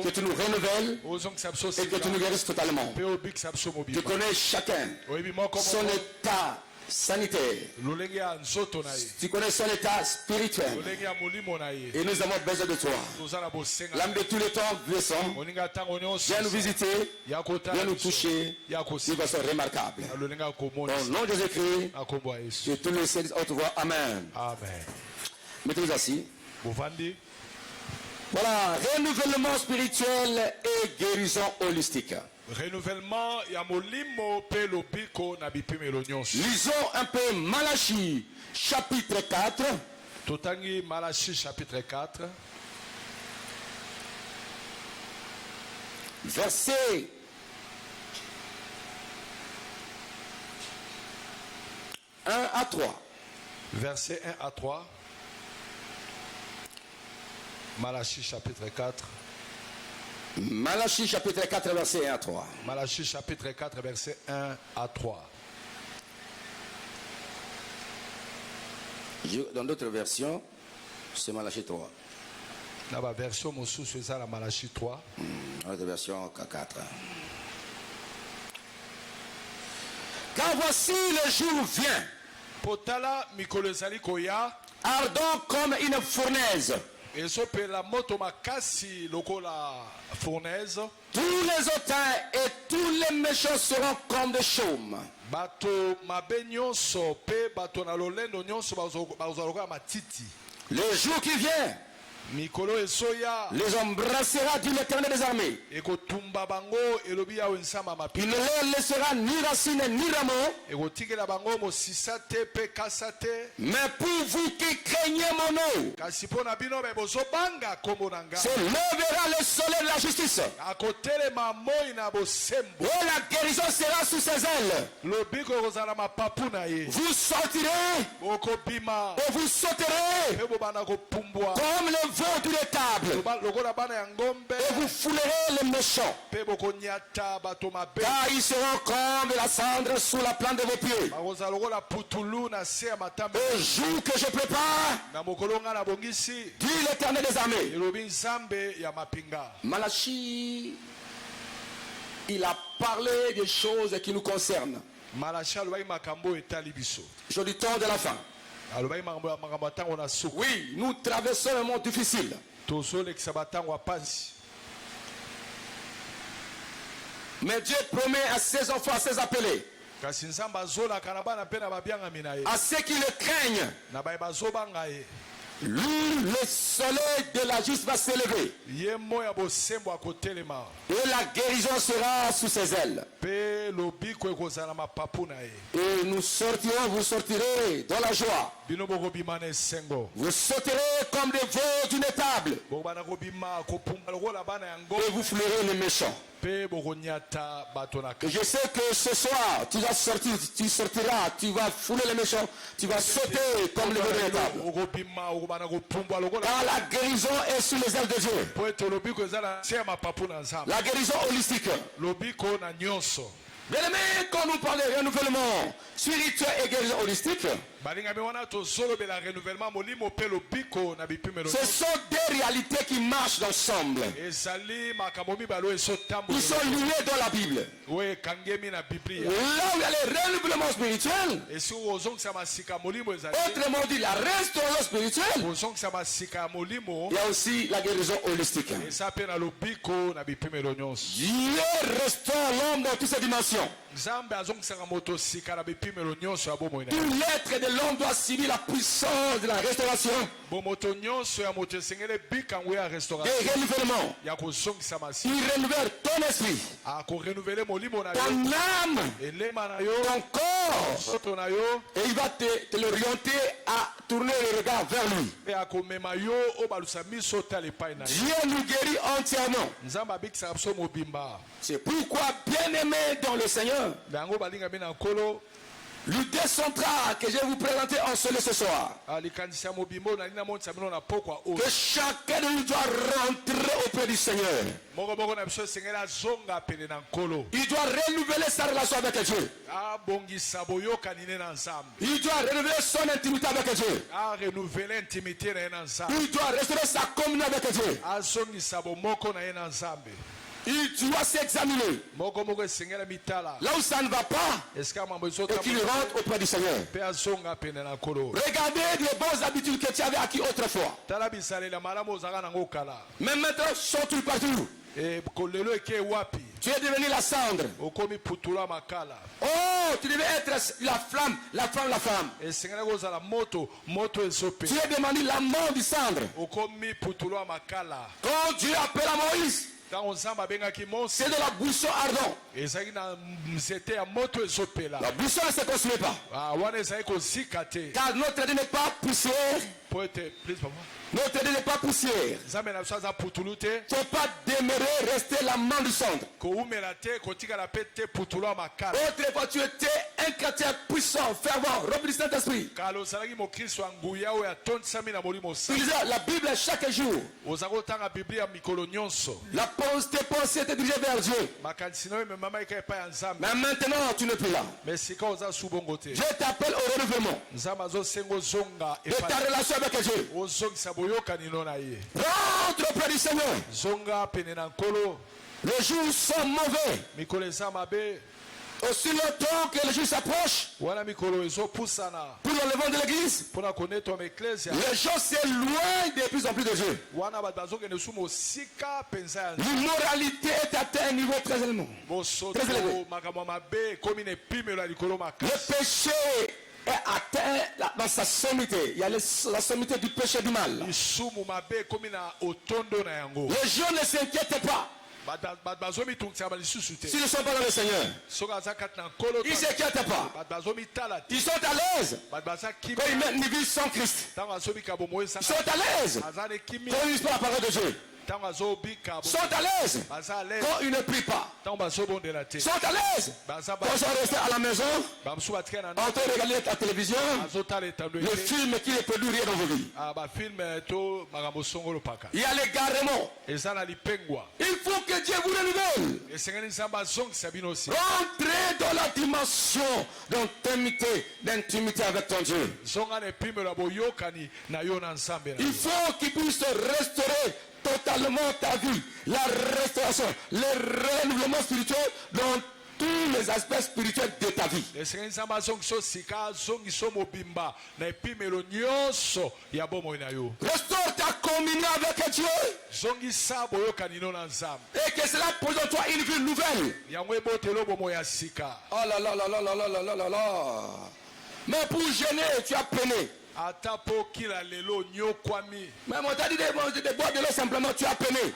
que tu nous renouvelles et que tu nous guérisses totalement. Tu connais chacun son état sanitaire. Tu connais son état spirituel. Et nous avons besoin de toi. L'âme de tous les temps, viens nous visiter, viens nous toucher d'une façon remarquable. Au nom de Jésus-Christ, que tous les saints haute voix, Amen. Mettez-vous assis. Voilà, renouvellement spirituel et guérison holistique. Renouvellement ya molimo pe lobiko na bipimelo nyonso. Lisons un peu Malachie chapitre 4. Totangi Malachie chapitre 4. Verset 1 à 3. Verset 1 à 3. Malachie chapitre 4. Malachie chapitre 4 verset 1 à 3. Malachie chapitre 4 verset 1 à 3. Dans d'autres versions, c'est Malachie 3. Dans la version Moussou, c'est ça la Malachie 3. Dans l'autre version 4. Car voici le jour vient, Potala mikolezali koya, ardent comme une fournaise. et sope la moto makasi lokola fournaise. Tous les hautains et tous les méchants seront comme des chaumes. Bato mabe nyonso pe bato na lolendo nyonso bazalokola matiti. Le jour qui vient Mikolo esoya les embrassera de l'Éternel des armées. ekotumba bango elobi ya ensamba Il mapina. ne leur laissera ni racine ni rameau. Ekotikela bango mosisa te pe kasa te. Mais pour vous qui craignez mon nom, Kasi pona bino be bozobanga kombo na nga. se lèvera le soleil de la justice. Akotelema moi na bosembo. Et la guérison sera sous ses ailes. Lobiko kozala mapapu na ye. Vous sortirez Okobima et vous sauterez pe bobana kopumbwa. comme les veaux d'une table. Lokola bana ya ngombe Et vous foulerez les méchants. pe bokonyata bato mabe. Car ils seront comme de la cendre sous la plante de vos pieds. Bakozala lokola putulu na se ya matambe. Au jour que je prépare, Na mokolo nga na bongisi dit l'Éternel des armées. elobi nzambe ya mapinga. Malachie, il a parlé des choses qui nous concernent. Malachie alobaki makambo etali biso. Je du temps de la fin. Alobaki makambo ya ntango na suku. Oui, nous traversons un monde difficile. Tozolekisa batango ya pasi. Mais Dieu promet à ses enfants, à ses appelés, Kasi nzambe azolaka na bana mpe na babiangami na ye. à ceux qui le craignent, Na baye bazobanga ye. lui, le soleil de la justice va s'élever. Ye mo ya bosembo akotelema. Et la guérison sera sous ses ailes. Pe lobiko ekozala mapapu na ye. Et nous sortirons, vous sortirez dans la joie. Bino bokobima na esengo. Vous sauterez comme des veaux d'une étable. Bokobana kobima kopumba lokola bana ya Et ngombe. vous foulerez les méchants. Pe bokonyata bato na Et je sais que ce soir, tu vas sortir, tu sortiras, tu vas fouler les méchants, tu vas sauter comme les veaux d'une étable. okobima okobana kopumbwa lokola. Car la guérison est sous les ailes de Dieu. Po ete lobiko ezala se ya mapapu na nzambe. La guérison holistique. Lobiko na nyonso. Bien aimé, quand nous parlons de renouvellement spirituel et guérison holistique, Balingami wana tozolobela renouvellement molimo pe lobiko na bipimelo. ce sont des réalités qui marchent ensemble. Ezali makambo mibalo ezotambola. Ils sont liés dans la Bible. We kangemi na Biblia. Là où il y a le renouvellement spirituel, Esi ozongisa masika molimo ezali. autrement dit la restauration spirituelle, Ozongisa masika ya molimo. il y a aussi la guérison holistique. Eza pe na lobiko na bipimelo nyonso. Dieu restaure l'homme dans toutes ses dimensions. Nzambe azongisaka moto sika na bipimelo nyonso ya bomoi na Tout ye. l'être de l'homme doit subir la puissance de la restauration, Bomoto nyonso ya moto esengeli bikango ya des restauration. renouvellements. Ya kozongisa masika. Il renouvelle ton esprit, Akorenouvele molimo na ton yo. âme, Elema na yo. ton corps. Soto na yo. Et il va te l'orienter à tourner le regard vers lui. Pe akomema yo o balusa miso ta lepai na ye. Dieu nous guérit entièrement. Nzambe abikisaka biso mobimba. C'est pourquoi, bien-aimé dans le Seigneur, Yango balingami na nkolo. L'idée centrale que je vais vous présenter en ce soir. Que chacun de nous doit rentrer auprès du Seigneur. Il doit renouveler sa relation avec Dieu. Il doit renouveler son intimité avec Dieu. Il doit restaurer sa communion avec Dieu. Il doit s'examiner. Là où ça ne va pas, et qu'il rentre auprès du Seigneur. Regardez les bonnes habitudes que tu avais acquises autrefois. Mais maintenant, sont-ils partout? Tu es devenu la cendre. Oh, tu devais être la flamme. Tu es devenu la mort du cendre. Quand Dieu appelle à Moïse, c'est de la buisson ardente. La buisson ne se consume pas. Car notre Dieu n'est pas poussière. Notre Dieu n'est pas poussière. Tu ne peux pas demeurer, rester la main du centre. Autrefois, tu étais un chrétien puissant, fervent, rempli du Saint-Esprit. Tu lisais la Bible chaque jour. Tes pensées étaient dirigées vers Dieu. Mais maintenant, tu n'es plus là. Je t'appelle au renouvellement de ta relation avec Dieu. Rentre auprès du Seigneur. Les jours sont mauvais. Aussi longtemps que les jours s'approchent, pour l'enlèvement de l'église, les gens s'éloignent de plus en plus de Dieu. L'immoralité est atteinte à un niveau très élevé. Le péché est atteint dans sa sommité. Il y a la sommité du péché du mal. Les gens ne s'inquiètent pas. S'ils ne sont pas dans le Seigneur, ils ne s'inquiètent pas. Ils sont à l'aise quand ils vivent sans Christ. Ils sont à l'aise quand ils ne lisent pas la parole de Dieu. Sont à l'aise quand ils ne prient pas. Sont à l'aise quand ils sont restés à la maison en train de regarder la télévision, le film qui ne produit rien dans vos vies. Il y a l'égarement. Il faut que Dieu vous renouvelle. Rentrez dans la dimension d'intimité avec ton Dieu. Il faut qu'il puisse restaurer totalement ta vie, la restauration, le renouvellement spirituel dans tous les aspects spirituels de ta vie. Restaure ta communion avec Dieu. Et que cela pose en toi une vie nouvelle. Oh là là là là là là là là là. Mais pour gêner, tu as peiné. Mais on t'a dit de boire de l'eau simplement, tu as peiné.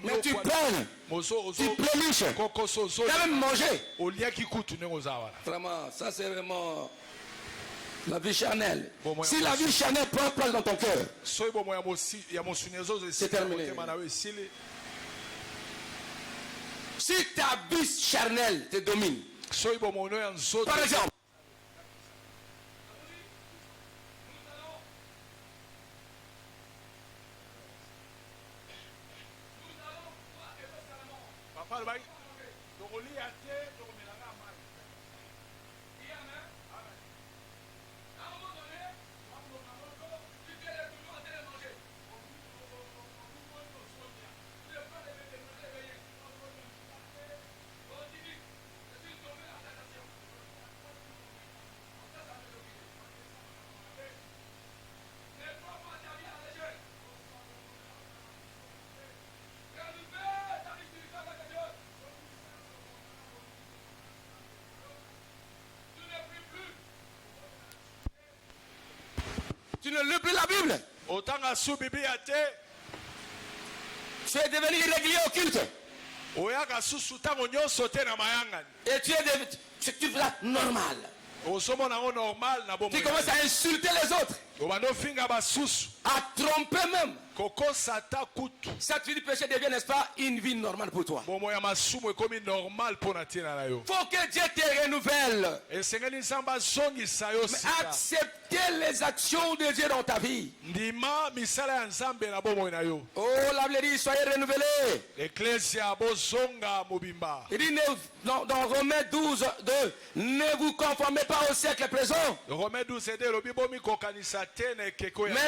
Mais tu peines, tu pléniches, tu as même mangé. Vraiment, ça c'est vraiment la vie charnelle. Si la vie charnelle prend place dans ton cœur, c'est terminé. Si ta vie charnelle te domine, par exemple, tu ne lis plus la Bible. Tu es devenu irrégulier au culte. Et tu es normal. Tu commences à insulter les autres. à tromper même. Cette vie du péché devient, n'est-ce pas, une vie normale pour toi. Faut que Dieu te renouvelle. Mais accepter les actions de Dieu dans ta vie. Oh, la Bible dit, soyez renouvelés. Il dit dans Romains 12, 2, ne vous conformez pas au siècle présent. Mais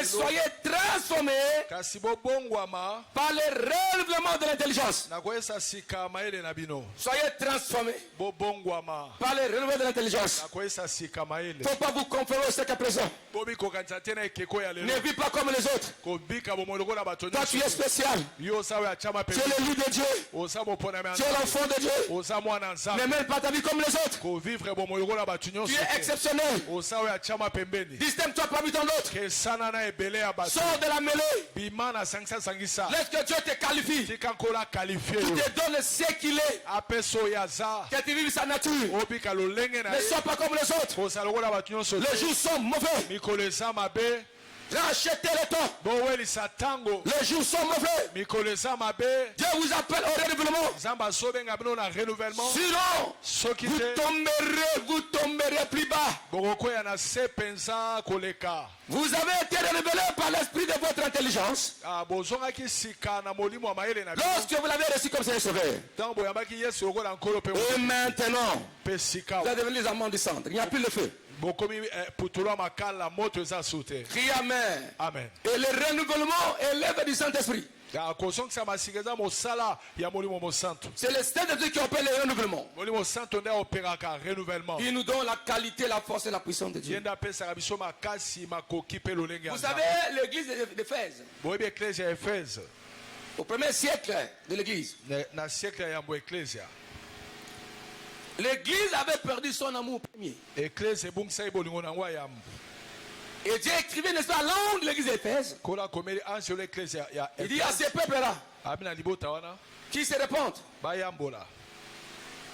soyez transformés par le renouvellement de l'intelligence. Soyez transformés par le renouvellement de l'intelligence. Il ne faut pas vous conformer au siècle présent. Ne vis pas comme les autres. Toi, tu es spécial. Tu es le lit de Dieu. Tu es l'enfant de Dieu. Ne mène pas ta vie comme les autres. Tu es exceptionnel. Distingue-toi parmi tant d'autres. Sors de la mêlée. Laisse que Dieu te qualifie. Il te donne ce qu'il est. Que tu vives sa nature. Ne sois pas comme les autres. Les jours sont mauvais. Rachetez le temps. Les jours sont mauvais. Dieu vous appelle au renouvellement. Sinon, vous tomberez plus bas. Vous avez été renouvelé par l'esprit de votre intelligence. Lorsque vous l'avez reçu comme Seigneur Sauveur. Et maintenant, vous êtes devenus les amants du centre. Il n'y a plus le feu. Crie Amen. Amen. Et le renouvellement est l'œuvre du Saint-Esprit. C'est le Saint-Esprit qui opère le renouvellement. Il nous donne la qualité, la force et la puissance de Dieu. Vous savez, l'église d'Éphèse, au premier siècle de l'église, l'église avait perdu son amour premier. Et Dieu écrivait, n'est-ce pas, à l'angle de l'église d'Éphèse. Il dit à ces peuples-là qui se répandent,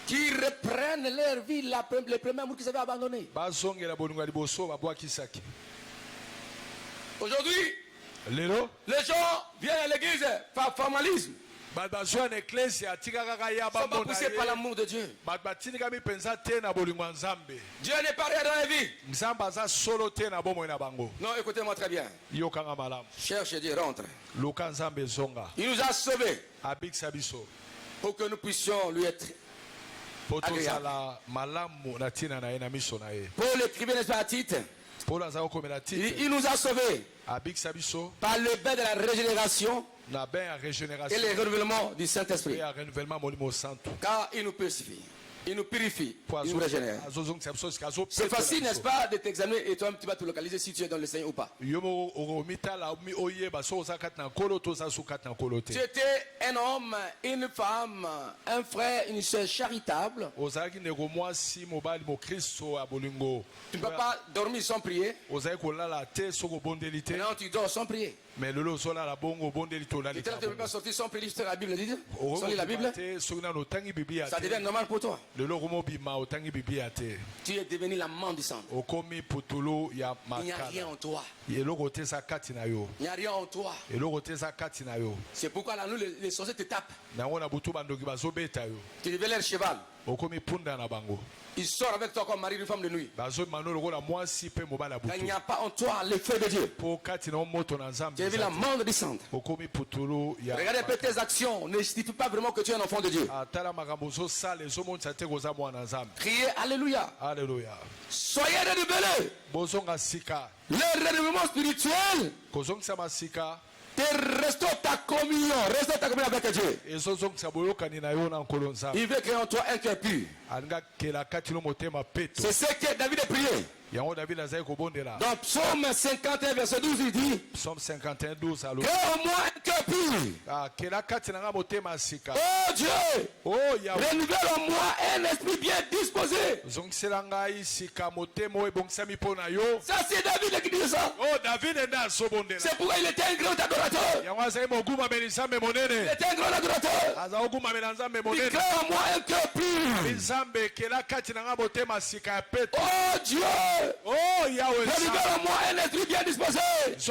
qui reprennent leur vie, les premiers amours qu'ils avaient abandonnés. Aujourd'hui, les gens viennent à l'église par formalisme. Ils ne sont pas poussés par l'amour de Dieu. Dieu n'est pas rien dans la vie. Non, écoutez-moi très bien. Cherche Dieu, rentre. Il nous a sauvés pour que nous puissions lui être agréables. Paul écrivait, n'est-ce pas, à Tite, il nous a sauvés par le bain de la régénération et le renouvellement du Saint-Esprit. Car il nous purifie. Il nous purifie. Il nous régénère. C'est facile, n'est-ce pas, de t'examiner et toi tu vas te localiser si tu es dans le Seigneur ou pas. Tu étais un homme, une femme, un frère, une soeur charitable. Tu ne peux pas dormir sans prier. Maintenant tu dors sans prier. Mais tu ne peux pas sortir sans prier la Bible. Sans lire la Bible. Ça devient normal pour toi. Tu es devenu l'amant du sang. Il n'y a rien en toi. Il n'y a rien en toi. C'est pourquoi là, nous, les sorciers te tapent. Tu deviens leur cheval. Il sort avec toi comme mari d'une femme de nuit. Quand il n'y a pas en toi le feu de Dieu. Tu es l'amant du sang. Regardez un peu tes actions. Ne justifie pas vraiment que tu es un enfant de Dieu. Criez Alléluia. Alléluia. Soyez renouvelés. Le renouvellement spirituel. Restaure ta communion avec Dieu. Il veut créer en toi un cœur pur. C'est ce que David a prié. Dans Psaume 51, verset 12, il dit, crée en moi un cœur pur. Oh Dieu, renouvelle en moi un esprit bien disposé. Ça c'est David qui dit ça. C'est pourquoi il était un grand adorateur. Il était un grand adorateur. Il crée en moi un cœur pur. Oh Dieu, Oh, Yahweh. Renouvelez-moi un esprit bien disposé. Que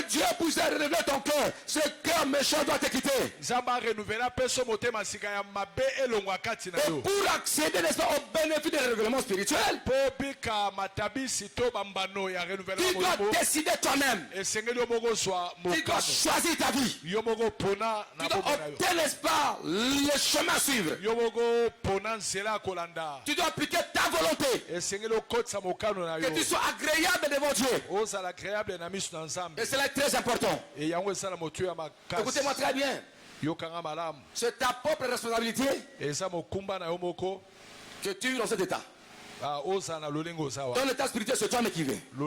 Dieu puisse renouveler ton cœur. Ce cœur méchant doit te quitter. Et pour accéder, n'est-ce pas, au bénéfice du renouvellement spirituel, tu dois décider toi-même. Tu dois choisir ta vie. Tu dois opter, n'est-ce pas, le chemin à suivre. Tu dois appliquer ta volonté. Que tu sois agréable devant Dieu. Et cela est très important. Écoutez-moi très bien. C'est ta propre responsabilité que tu es dans cet état. Dans l'état spirituel, c'est toi-même qui veux. Tu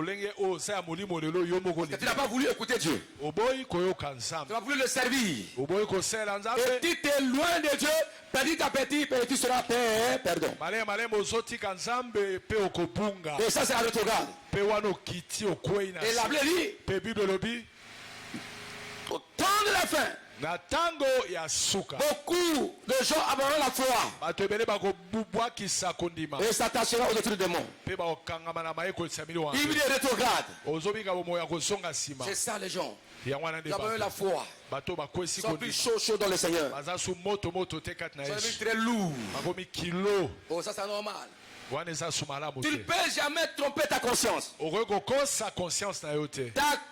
n'as pas voulu écouter Dieu. Tu n'as pas voulu le servir. Et tu es loin de Dieu. Petit à petit, tu seras perdant. Et ça, c'est la rétrograde. Et la Bible dit, au temps de la fin, beaucoup de gens abandonnent la foi et s'attacheront aux autres démons. Il y a des rétrogrades. C'est ça les gens. Ils abandonnent la foi. Ils sont plus chauds dans le Seignils sont très lourds. Oh, ça c'est normal. Tu ne peux jamais tromper ta conscience. Ta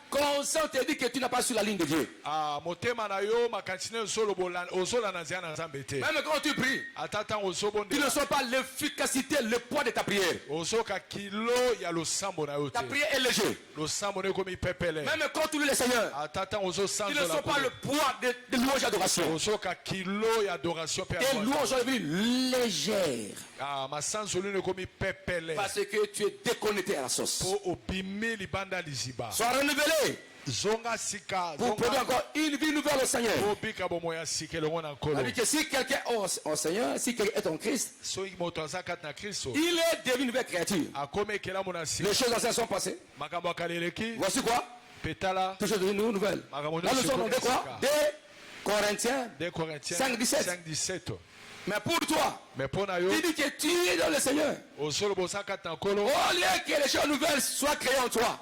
conscience te dit que tu n'as pas sur la ligne de Dieu. Même quand tu pries, tu ne sens pas l'efficacité, le poids de ta prière. Ta prière est légère. Même quand tu lis le Seigneur, tu ne sens pas le poids de louange et adoration. Tes louanges sont devenues légères. Parce que tu es déconnecté à la source. Sois renouvelé pour produire encore une vie nouvelle au Seigneur. Que si quelqu'un est au Seigneur, si quelqu'un est en Christ, il est devenu une nouvelle créature. Les choses anciennes sont passées. Voici quoi? Tout chose devenu nouvelle. Là nous sommes dans quoi? Des Corinthiens 5:17. Mais pour toi, tu dis que tu es dans le Seigneur. Au lieu que les choses nouvelles soient créées en toi,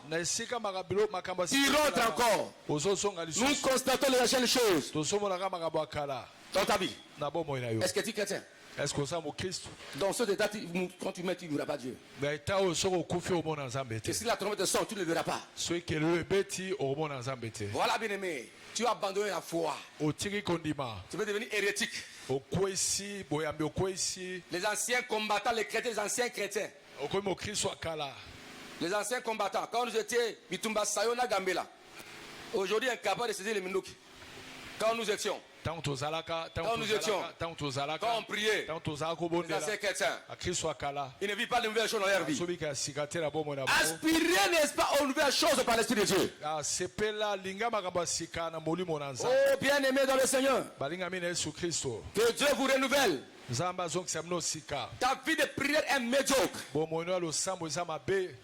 tu rentres encore. Nous constatons les anciennes choses dans ta vie. Est-ce que tu es chrétien? Dans ce état, quand tu mets, tu ne verras pas Dieu. Et si la trompette sonne, tu ne le verras pas. Voilà, bien aimé. Tu as abandonné la foi. Tu veux devenir hérétique. Les anciens combattants, les chrétiens, les anciens chrétiens. Les anciens combattants, quand nous étions Mitumba Sayona Gambela, aujourd'hui incapable de saisir les Minouki. Quand nous étions, quand on priait, les anciens chrétiens, ils ne vivent pas de nouvelles choses dans leur vie. Aspirer, n'est-ce pas, aux nouvelles choses par l'Esprit de Dieu. Oh, bien aimé dans le Seigneur, que Dieu vous renouvelle. Ta vie de prière est médiocre.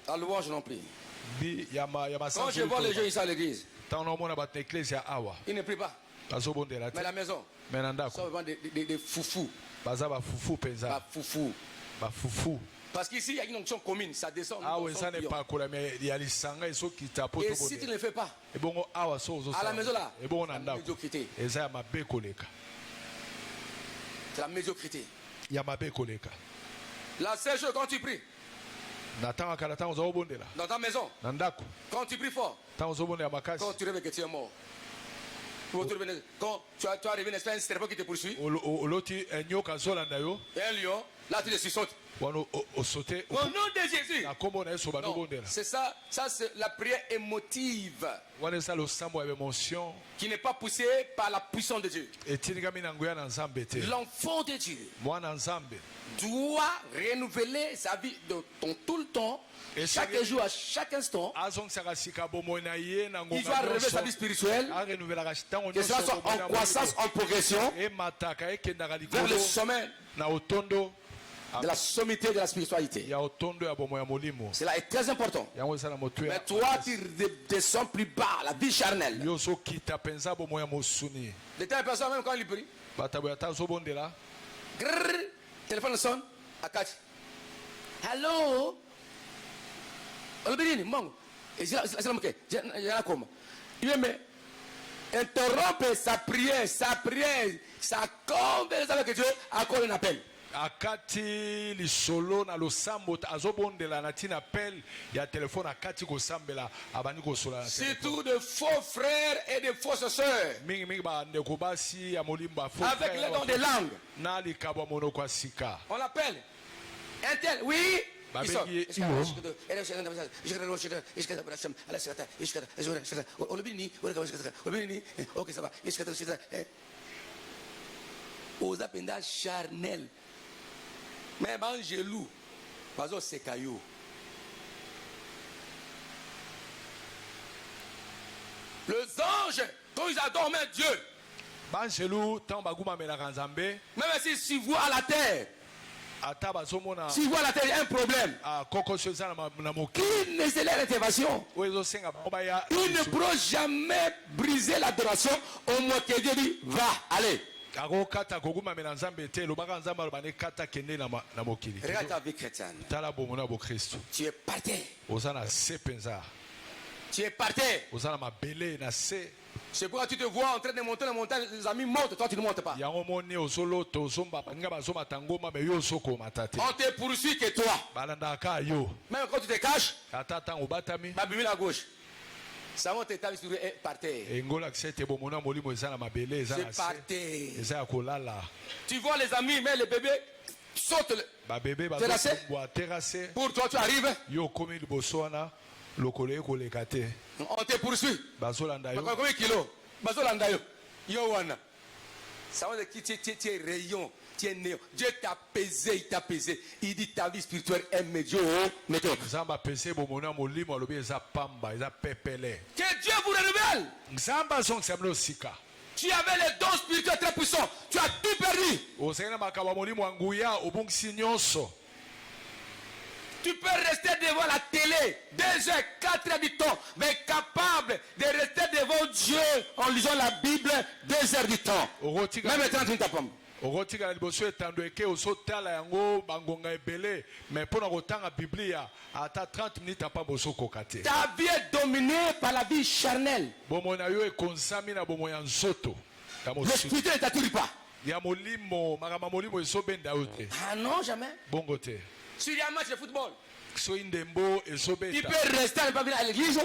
La louange non plus. Quand je vois les gens ici à l'église, ils ne prient pas. Mais la maison, sont vraiment des foufous. Parce qu'ici, il y a une onction commune, ça descend. Et si tu ne le fais pas, à la maison là, la médiocrité. C'est la médiocrité. La seule chose quand tu pries, dans ta maison, quand tu pries fort, quand tu rêves que tu es mort, quand tu arrives à un serpent qui te poursuit, et un lion, là tu le sautes. Au nom de Jésus. Non, c'est ça, c'est la prière émotive qui n'est pas poussée par la puissance de Dieu. L'enfant de Dieu doit renouveler sa vie de tout le temps. Chaque jour, à chaque instant, il doit relever sa vie spirituelle, que cela soit en croissance, en progression, vers le sommet de la sommité de la spiritualité. Cela est très important. Mais toi, tu descends plus bas, la vie charnelle. Les telles personnes, même quand ils prient, téléphone sonne, à 4. Hello. Interrompre sa prière, sa conversation avec Dieu à cause d'un appel. Akati lisolo na losambo azobondela na tina appel ya telefone akati ko sambela abani ko sola na surtout de faux frères et de fausses sœurs mingi ba ndeko basi ya molimba faux avec les dons de langue. Na likabwa mono kwa sika On l'appelle un tel, oui. Aux appels charnel. Mais Angelou, pas au Sekayo. Les anges, quand ils adorent Dieu, Angelou, tant baguma melaka nzambe, même si vous à la terre, si vous à la terre, il y a un problème. Il ne c'est l'intervention. Il ne pourra jamais briser l'adoration au moins que Dieu dit va, allez. Regarde ta vie chrétienne. Tu es parti. Tu es parti. C'est pourquoi tu te vois en train de monter la montagne, les amis montent, toi tu ne montes pas. On te poursuit que toi. Même quand tu te caches, Babimi à gauche. Ça monte ta vie sur par terre. C'est par terre. Tu vois les amis, mais les bébés sautent. Terrassé. Pour toi, tu arrives. On te poursuit. Combien de kilos? Yo wana. Ça veut dire que tu es rayon, tu es néo. Dieu t'a pesé, il t'a pesé. Il dit ta vie spirituelle est médiocre. Que Dieu vous renouvelle. Tu avais les dons spirituels très puissants. Tu as tout perdu. Tu peux rester devant la télé 2 heures, 4 heures du temps, mais capable de rester devant Dieu en lisant la Bible 2 heures du temps. Même 30 minutes à pomme. Ta vie est dominée par la vie charnelle. Le spirituel ne t'attire pas. Ah non, jamais. Sur un match de football, tu peux rester à ne pas venir à l'église.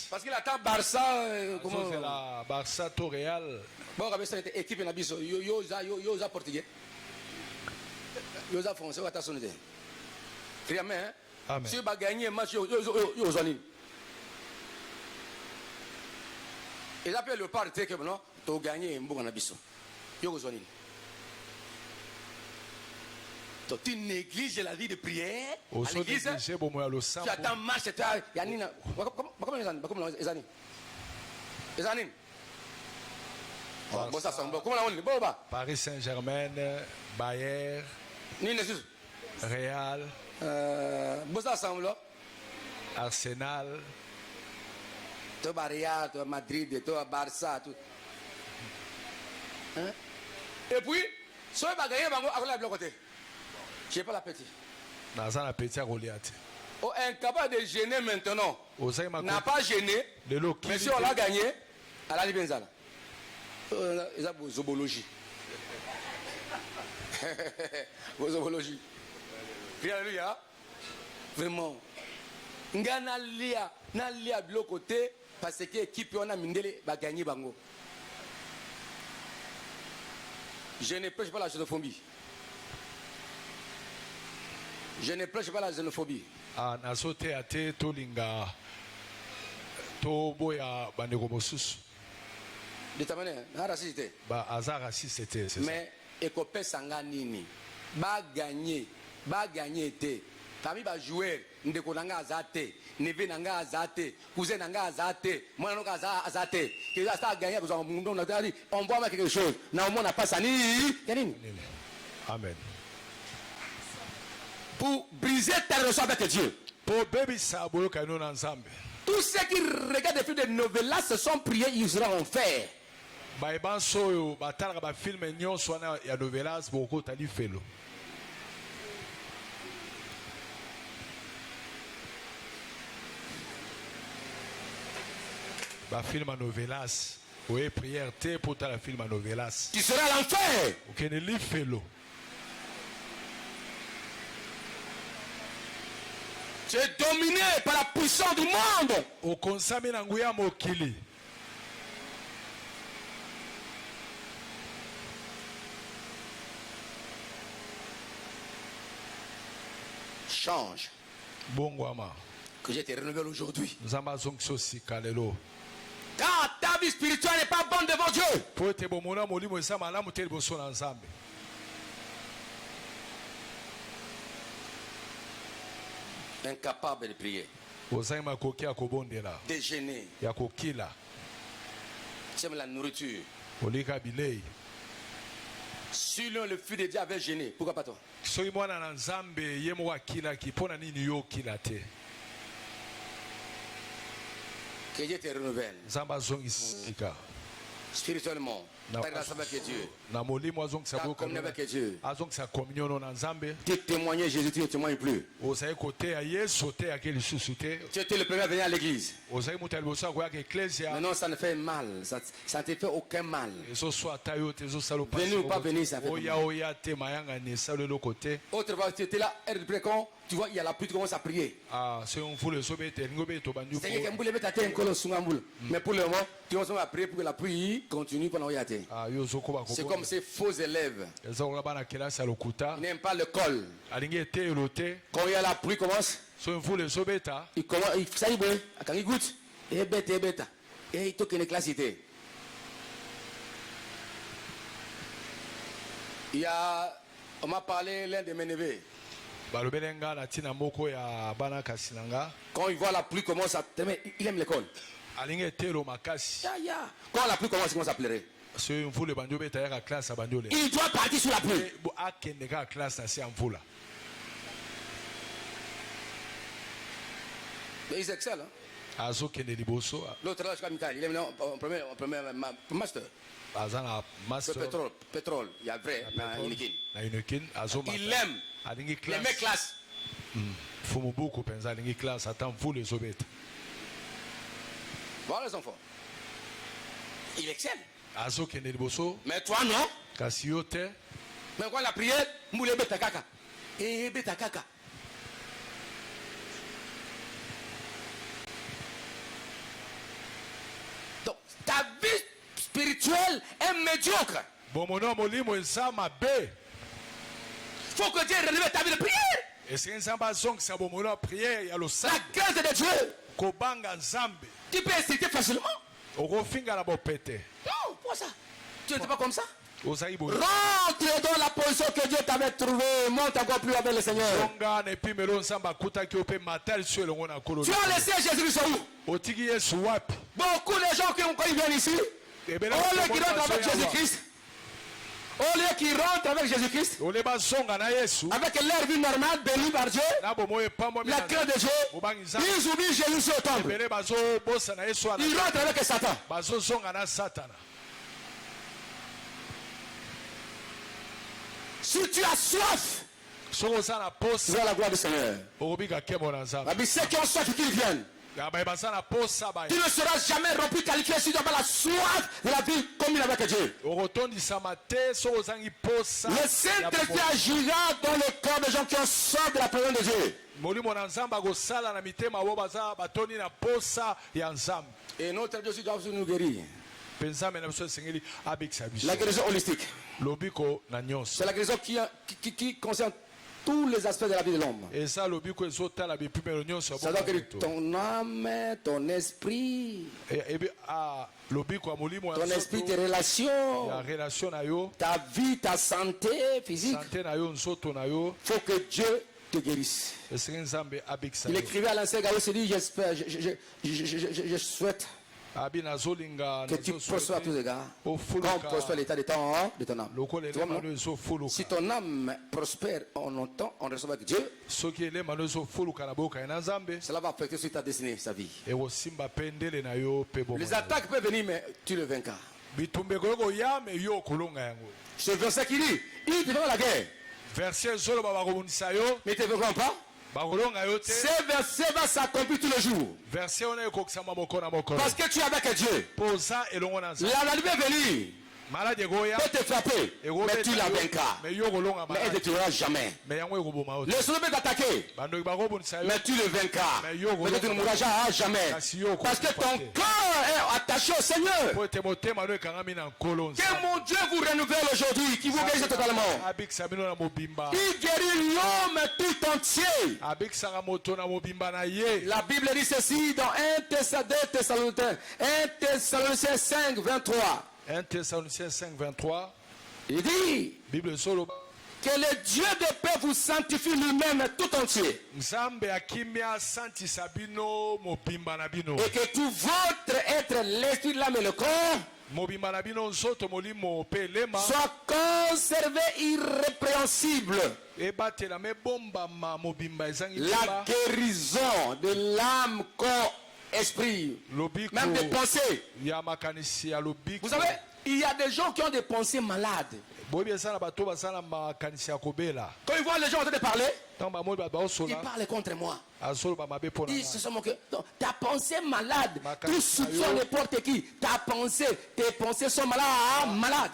Parce qu'il attend Barça. Comment c'est la Barça to Real? Bon, c'est une équipe Yoza portugais. Yoza français, attention. Amen. Si tu vas gagner un match, Yozani. Ils appellent le parti que non, tu as gagné un bon abisso. Yozani. Donc tu négliges la vie de prière. À l'église, tu attends marche, tu as Yanina. Comment les années? Paris Saint-Germain, Bayern, Real, Arsenal, tu as Madrid, tu as Barça. Et puis, si tu as gagné, tu as côté. Je n'ai pas l'appétit. Oh, incapable de gêner maintenant. N'a pas gêné. Mais si on l'a gagné, à la Libenzala. Ils ont zobologie. Zobologie. Alléluia. Vraiment. Nga lia de l'autre côté parce que l'équipe on a mindele va gagner bango. Je ne prêche pas la xénophobie. Je ne prêche pas la xénophobie. Ah, na sauté à te tolinga to boya bandeko mosusu. De ta manière, raciste. Ba azar raciste c'est ça. Mais ekopé sanga nini. Ba gagner te. Famille ba jouer ndeko nanga azate, neve nanga azate, cousin nanga azate, moi nanga azate. Que ça gagner besoin on a dit on voit quelque chose. Na on n'a pas ça ni. Amen. Pour briser ta relation avec Dieu. Pour baby sabolo kano ensemble. Tous ceux qui regardent des films de novelas se sont priés, ils seront en fer. Baiban soyo batala ba film nyonso na ya novelas boko tali felo. Ba film novelas. Oui, prière te pour ta la film novelas. Tu seras à l'enfer. OK, ne li felo. Tu es dominé par la puissance du monde. O konsami na nguya mokili. Change. Bongwama. Que je te renouvelle aujourd'hui. Nzamba zonkso sikalelo. Car ta vie spirituelle n'est pas bonne devant Dieu. Po te bomona molimo esa malamu te liboso na Nzambe. Incapable de prier. Ozangi makoki ya kobondela. Déjeuner. Ya kokila. Tu aimes la nourriture. Olika bilei. Si l'un le fils de Dieu avait gêné, pourquoi pas toi? Soki mwana na Nzambe ye mo akilaki mpona nini yo okila te. Que Dieu te renouvelle. Nzambe azongisika. Spirituellement. Ta relation avec Dieu. Na molimo azongisa Ta communion avec Dieu. azongisa communion na Nzambe. Tu témoignais Jésus, tu ne témoignes plus. Ozali koteya Yesu te ya lisusu te. Tu étais le premier à venir à l'église. Ozali moto ya liboso akoyaka eklesia. Maintenant, ça ne fait mal. Ça ne te fait aucun mal. ezoswata yo te ezosala Venir ou pas venir, ça fait oya oya te mayangani esala eloko te. Autrement, tu étais là, et après quand tu vois, il y a la pluie, tu commences à prier. soki mvula ezobeta elingi obeta obangi C'est que Mboule beta te nkolo sunga Mboule. Mais pour le moment, tu commences à prier pour que la pluie continue pendant Oyate. yo ozokoba C'est comme ces faux élèves. eza kola bana kelasi ya lokuta Ils n'aiment pas l'école. alingi eteyelo te. Quand il y a la pluie commence, soki mvula ezobeta il commence, ça y est, quand il goûte, et bête, et bête. Et il toque une classe. Il y a, on m'a parlé l'un de mes neveux. balobeli nga na ntina moko ya bana kasi na nga Quand il voit la pluie commence à t'aimer, il aime l'école. alingi eteyelo makasi. Quand la pluie commence, il commence à pleurer. soki mvula ebandi obeta yaka klase abandi olela Il doit partir sur la pluie. akende kaka klase na se ya mvula. Mais ils excellent. Hein? azokende liboso L'autre là, je crois, Michael, il est maintenant en premier master. aza na Le master pétrole, il y a vrai, na Inikin. na Unikin azomata Il aime alingi les mêmes classes. fumu buku mpenza alingi klase ata mvula ezobeta. Voilà les enfants. Il excelle. azokende liboso Mais toi, non. kasi yo te. Mais quand la prière, moule beta kaka. Et beta kaka. Donc, ta vie spirituelle est médiocre. bomono molimo eza mabe. Faut que Dieu renouvelle ta vie de prière. esiki nzambe azongisa bomono ya priere ya La losambo grâce de Dieu. kobanga nzambe Tu peux inciter facilement. okofingala bopete. Non, pour ça. Tu n'étais pas comme ça. ozali boye Rentre dans la position que Dieu t'avait trouvée. Monte encore plus avec le Seigneur. zonga na epimelo nzambe akutaki yo mpe mata liso elongo na nkolo Tu as laissé Jésus-Christ où? otiki yesu wapi. Beaucoup de gens qui quand ils viennent ici, ebele au lieu qu'ils rentrent avec Jésus-Christ, au lieu qu'ils rentrent avec Jésus-Christ, ole bazonga na yesu avec leur vie normale, bénie par Dieu, na bomoyo epambwami la crainte de Dieu, bobangi nzambe ils oublient Jésus sur le temple. ebele bazobosana yesu wana Ils rentrent avec Satan. bazozonga na satana. Si tu as soif, soki oza na tu posa vois la gloire du Seigneur. okobika nkembo na nzambe. La Bible, ceux qui ont soif, qu'ils viennent. baye baza na posa baye Tu ne seras jamais rempli, qualifié si tu n'as pas la soif de la vie commune avec Dieu. okotondisama te soki ozangi posa Le Saint-Esprit agira dans le corps des gens qui ont soif de la présence de Dieu. molimo na nzambe akosala na mitema bo baza batondi na posa ya nzambe. Et notre Dieu aussi doit nous guérir. mpe nzambe na biso esengeli abikisa biso La guérison holistique. lobiko na nyonso. C'est la guérison qui concerne tous les aspects de la vie de l'homme. eza lobiko ezotala bipimelo nyonso ya Ça doit bomoto. guérir ton âme, ton esprit, lobiko ya molimo ton ya esprit, tes nzoto ya relations, relation na yo ta vie, ta santé physique. sante na yo nzoto na yo Il faut que Dieu te guérisse. esengeli nzambe abikisa Il yo. écrivait à l'ancien Gaïus, il dit, j'espère, je souhaite abi nazolinga que tu prospères à tous égards, comme prospère l'état de ton âme. lokola Tu vois, non? elemano ezofuluka Si ton âme prospère en longtemps, en recevant avec Dieu, soki elemano ezofuluka na boka na nzambe cela va affecter sur ta destinée, sa vie. ekosimba mpe ndele na yo mpe Les bomoi. attaques peuvent venir, mais tu le vaincras. bitumba ekoki koya me yo okolonga yango. C'est le verset qui dit, ils te feront la guerre, verset ezoloba bakobundisa yo mais ils ne te feront pas. Ces versets vont s'accomplir tous les jours. Parce que tu es avec Dieu. La maladie est venue peut te frapper, mais tu la vaincras. Mais elle ne te tuera jamais. Le soleil peut t'attaquer, mais tu le vaincras. Mais tu ne mourras jamais. Parce que ton corps est attaché au Seigneur. Que mon Dieu vous renouvelle aujourd'hui, qui vous guérisse totalement. Il guérit l'homme tout entier. La Bible dit ceci dans 1 Thessaloniciens 5, 23. 1 Thessaloniciens 5, 23. Il dit Bible que le Dieu de paix vous sanctifie lui-même tout entier. Et que tout votre être, l'esprit, l'âme et le corps soit conservé irrépréhensible. La guérison de l'âme, corps, esprit, même des pensées. Vous savez, il y a des gens qui ont des pensées malades. Quand ils voient les gens en train de parler, ils parlent contre moi. Ils se sont moqués. Ta pensée malade, tu soupçonnes n'importe qui. Tes pensées sont malades.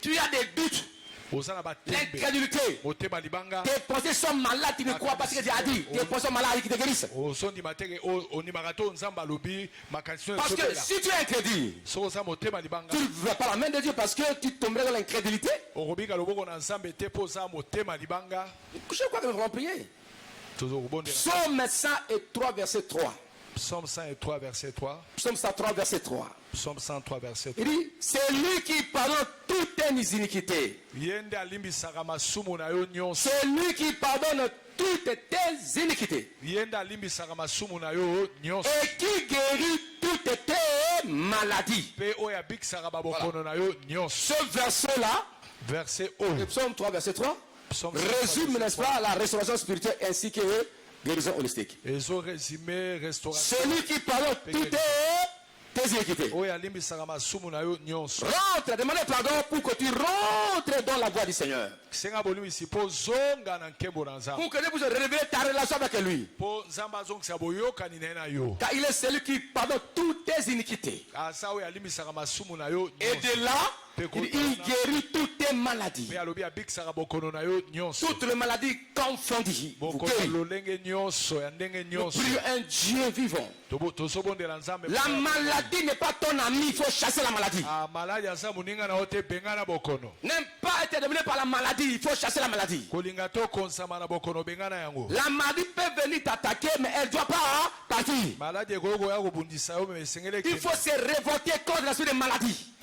Tu as des doutes. L'incrédulité. Tes pensées sont malades, tu ne crois pas ce que Dieu a dit. Tes pensées sont malades qui te guérissent. Parce que si tu es incrédule, tu ne veux pas la main de Dieu parce que tu tomberais dans l'incrédulité. Je crois que nous allons prier. Psaume 103, verset 3. Psaume 103, verset 3. Psaume 103, verset 3. Psaume 103, verset 3. Il dit, c'est lui qui pardonne toutes tes iniquités. C'est lui qui pardonne toutes tes iniquités. Et qui guérit toutes tes maladies. Voilà. Ce verset-là, le psaume 3, verset 3, résume, n'est-ce pas, la restauration spirituelle ainsi que guérison holistique. Celui qui pardonne toutes tes iniquités. Rentre, demandez pardon pour que tu rentres dans la voie du Seigneur. Pour que Dieu puisse révéler ta relation avec lui. Car il est celui qui pardonne toutes tes iniquités. Et de là, il guérit toutes tes maladies. Toutes les maladies confondues. Nous prions un Dieu vivant. La maladie n'est pas ton ami, il faut chasser la maladie. N'aime pas être dominé par la maladie, il faut chasser la maladie. La maladie peut venir t'attaquer, mais elle ne doit pas partir. Il faut se révolter contre l'esprit de maladie.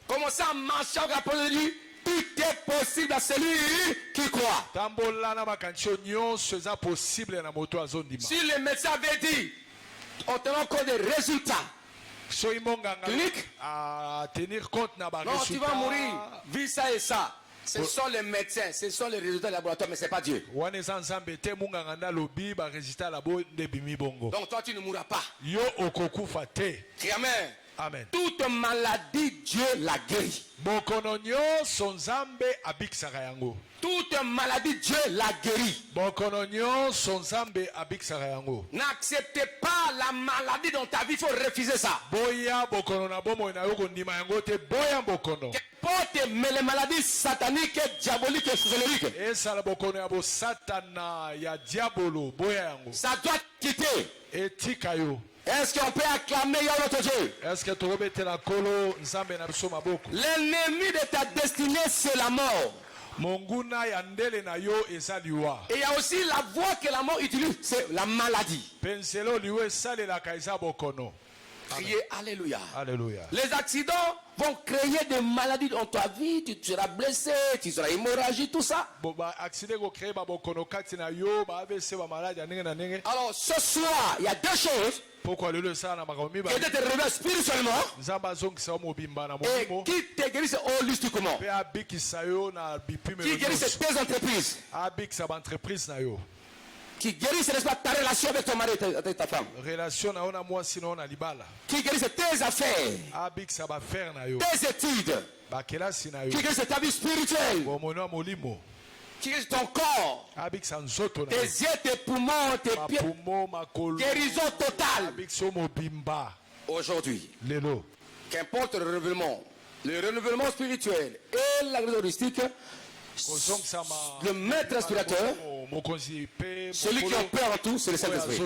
Commencez à marcher au rapport de lui. Tout est possible à celui qui croit. Si le médecin avait dit, on tenant compte des résultats cliniques, non, tu vas mourir, vis ça et ça. Ce sont les médecins, ce sont les résultats du laboratoire, mais ce n'est pas Dieu. Donc toi, tu ne mourras pas. Amen. Amen. Toute maladie, Dieu la guérit. Toute maladie, Dieu la guérit. N'acceptez pas la maladie dans ta vie, il faut refuser ça. Porte mais les maladies sataniques, diaboliques et philériques. Ça doit quitter. Est-ce qu'on peut acclamer notre Dieu? L'ennemi de ta destinée, c'est la mort. Et il y a aussi la voie que la mort utilise, c'est la maladie. Criez Alléluia. Alléluia. Les accidents vont créer des maladies dans ta vie. Tu seras blessé, tu seras hémorragie, tout ça. Alors ce soir, il y a deux choses. Pourquoi le Et de te réveiller spirituellement. Et qui te guérisse holistiquement. Qui guérisse tes entreprises. Qui guérisse, n'est-ce pas, ta relation avec ton mari et ta femme. Qui guérisse tes affaires. Tes études. qui guérissent ta vie spirituelle, qui guérissent ton corps, tes yeux, tes poumons, tes pieds. Guérison totale. Aujourd'hui, qu'importe le renouvellement spirituel et la guérison holistique, le maître inspirateur, celui qui opère en tout, c'est le Saint-Esprit.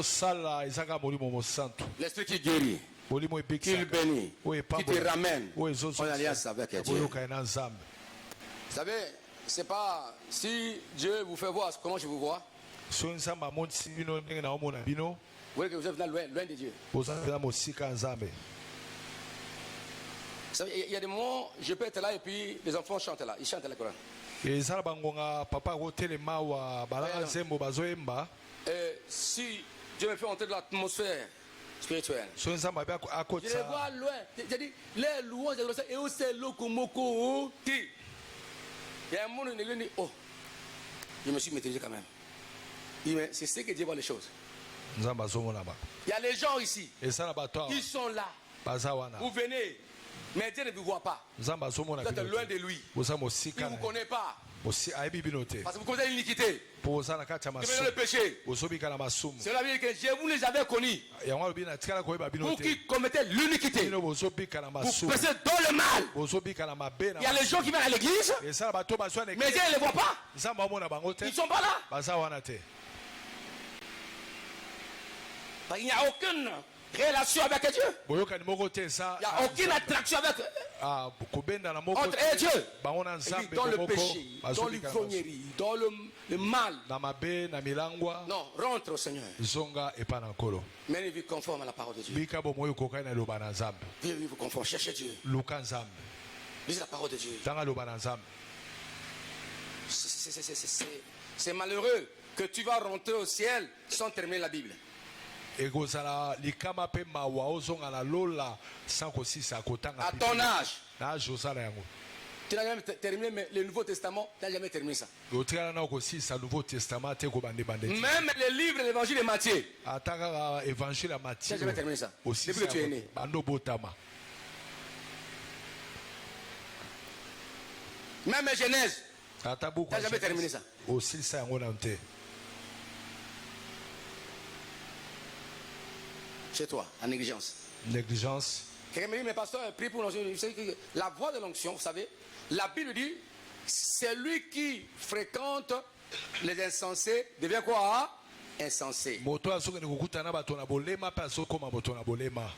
L'Esprit qui guérit, qui le bénit, qui te ramène en alliance avec Dieu. Vous savez, c'est pas si Dieu vous fait voir comment je vous vois. Vous voyez que vous êtes loin de Dieu. Vous savez, il y a des moments, je peux être là et puis les enfants chantent là. Ils chantent la Coran. Si Dieu me fait entrer dans l'atmosphère spirituelle, je les vois loin. C'est-à-dire, les louanges et aussi lokomoko. Il y a un monde qui dit, oh, je me suis maîtrisé quand même. C'est ce que Dieu voit les choses. Il y a les gens ici, ils sont là. Vous venez, mais Dieu ne vous voit pas. Vous êtes loin de lui. Il ne vous connaît pas. Parce que vous commettez l'iniquité. Vous commettez le péché. C'est la vie que je vous les avais connus. Vous qui commettez l'iniquité. Vous passez dans le mal. Il y a les gens qui viennent à l'église, mais Dieu ne les voit pas. Ils ne sont pas là. Il n'y a aucune relation avec Dieu. Il n'y a aucune attraction avec entre eux et Dieu. Et puis dans le péché, dans l'ivrognerie, dans le mal. Non, rentre au Seigneur. Mais une vie conforme à la parole de Dieu. Vivez vous conforme, cherchez Dieu. Lisez la parole de Dieu. C'est malheureux que tu vas rentrer au ciel sans terminer la Bible. À ton âge, tu n'as jamais terminé le Nouveau Testament, tu n'as jamais terminé ça. Même les livres de l'évangile de Matthieu, tu n'as jamais terminé ça. Depuis que tu es né. Même Genèse, tu n'as jamais terminé ça. Chez toi, en négligence. Quelqu'un me dit, mais pasteur, prie pour l'onction. La voie de l'onction, vous savez, la Bible dit, c'est lui qui fréquente les insensés devient quoi? Insensé.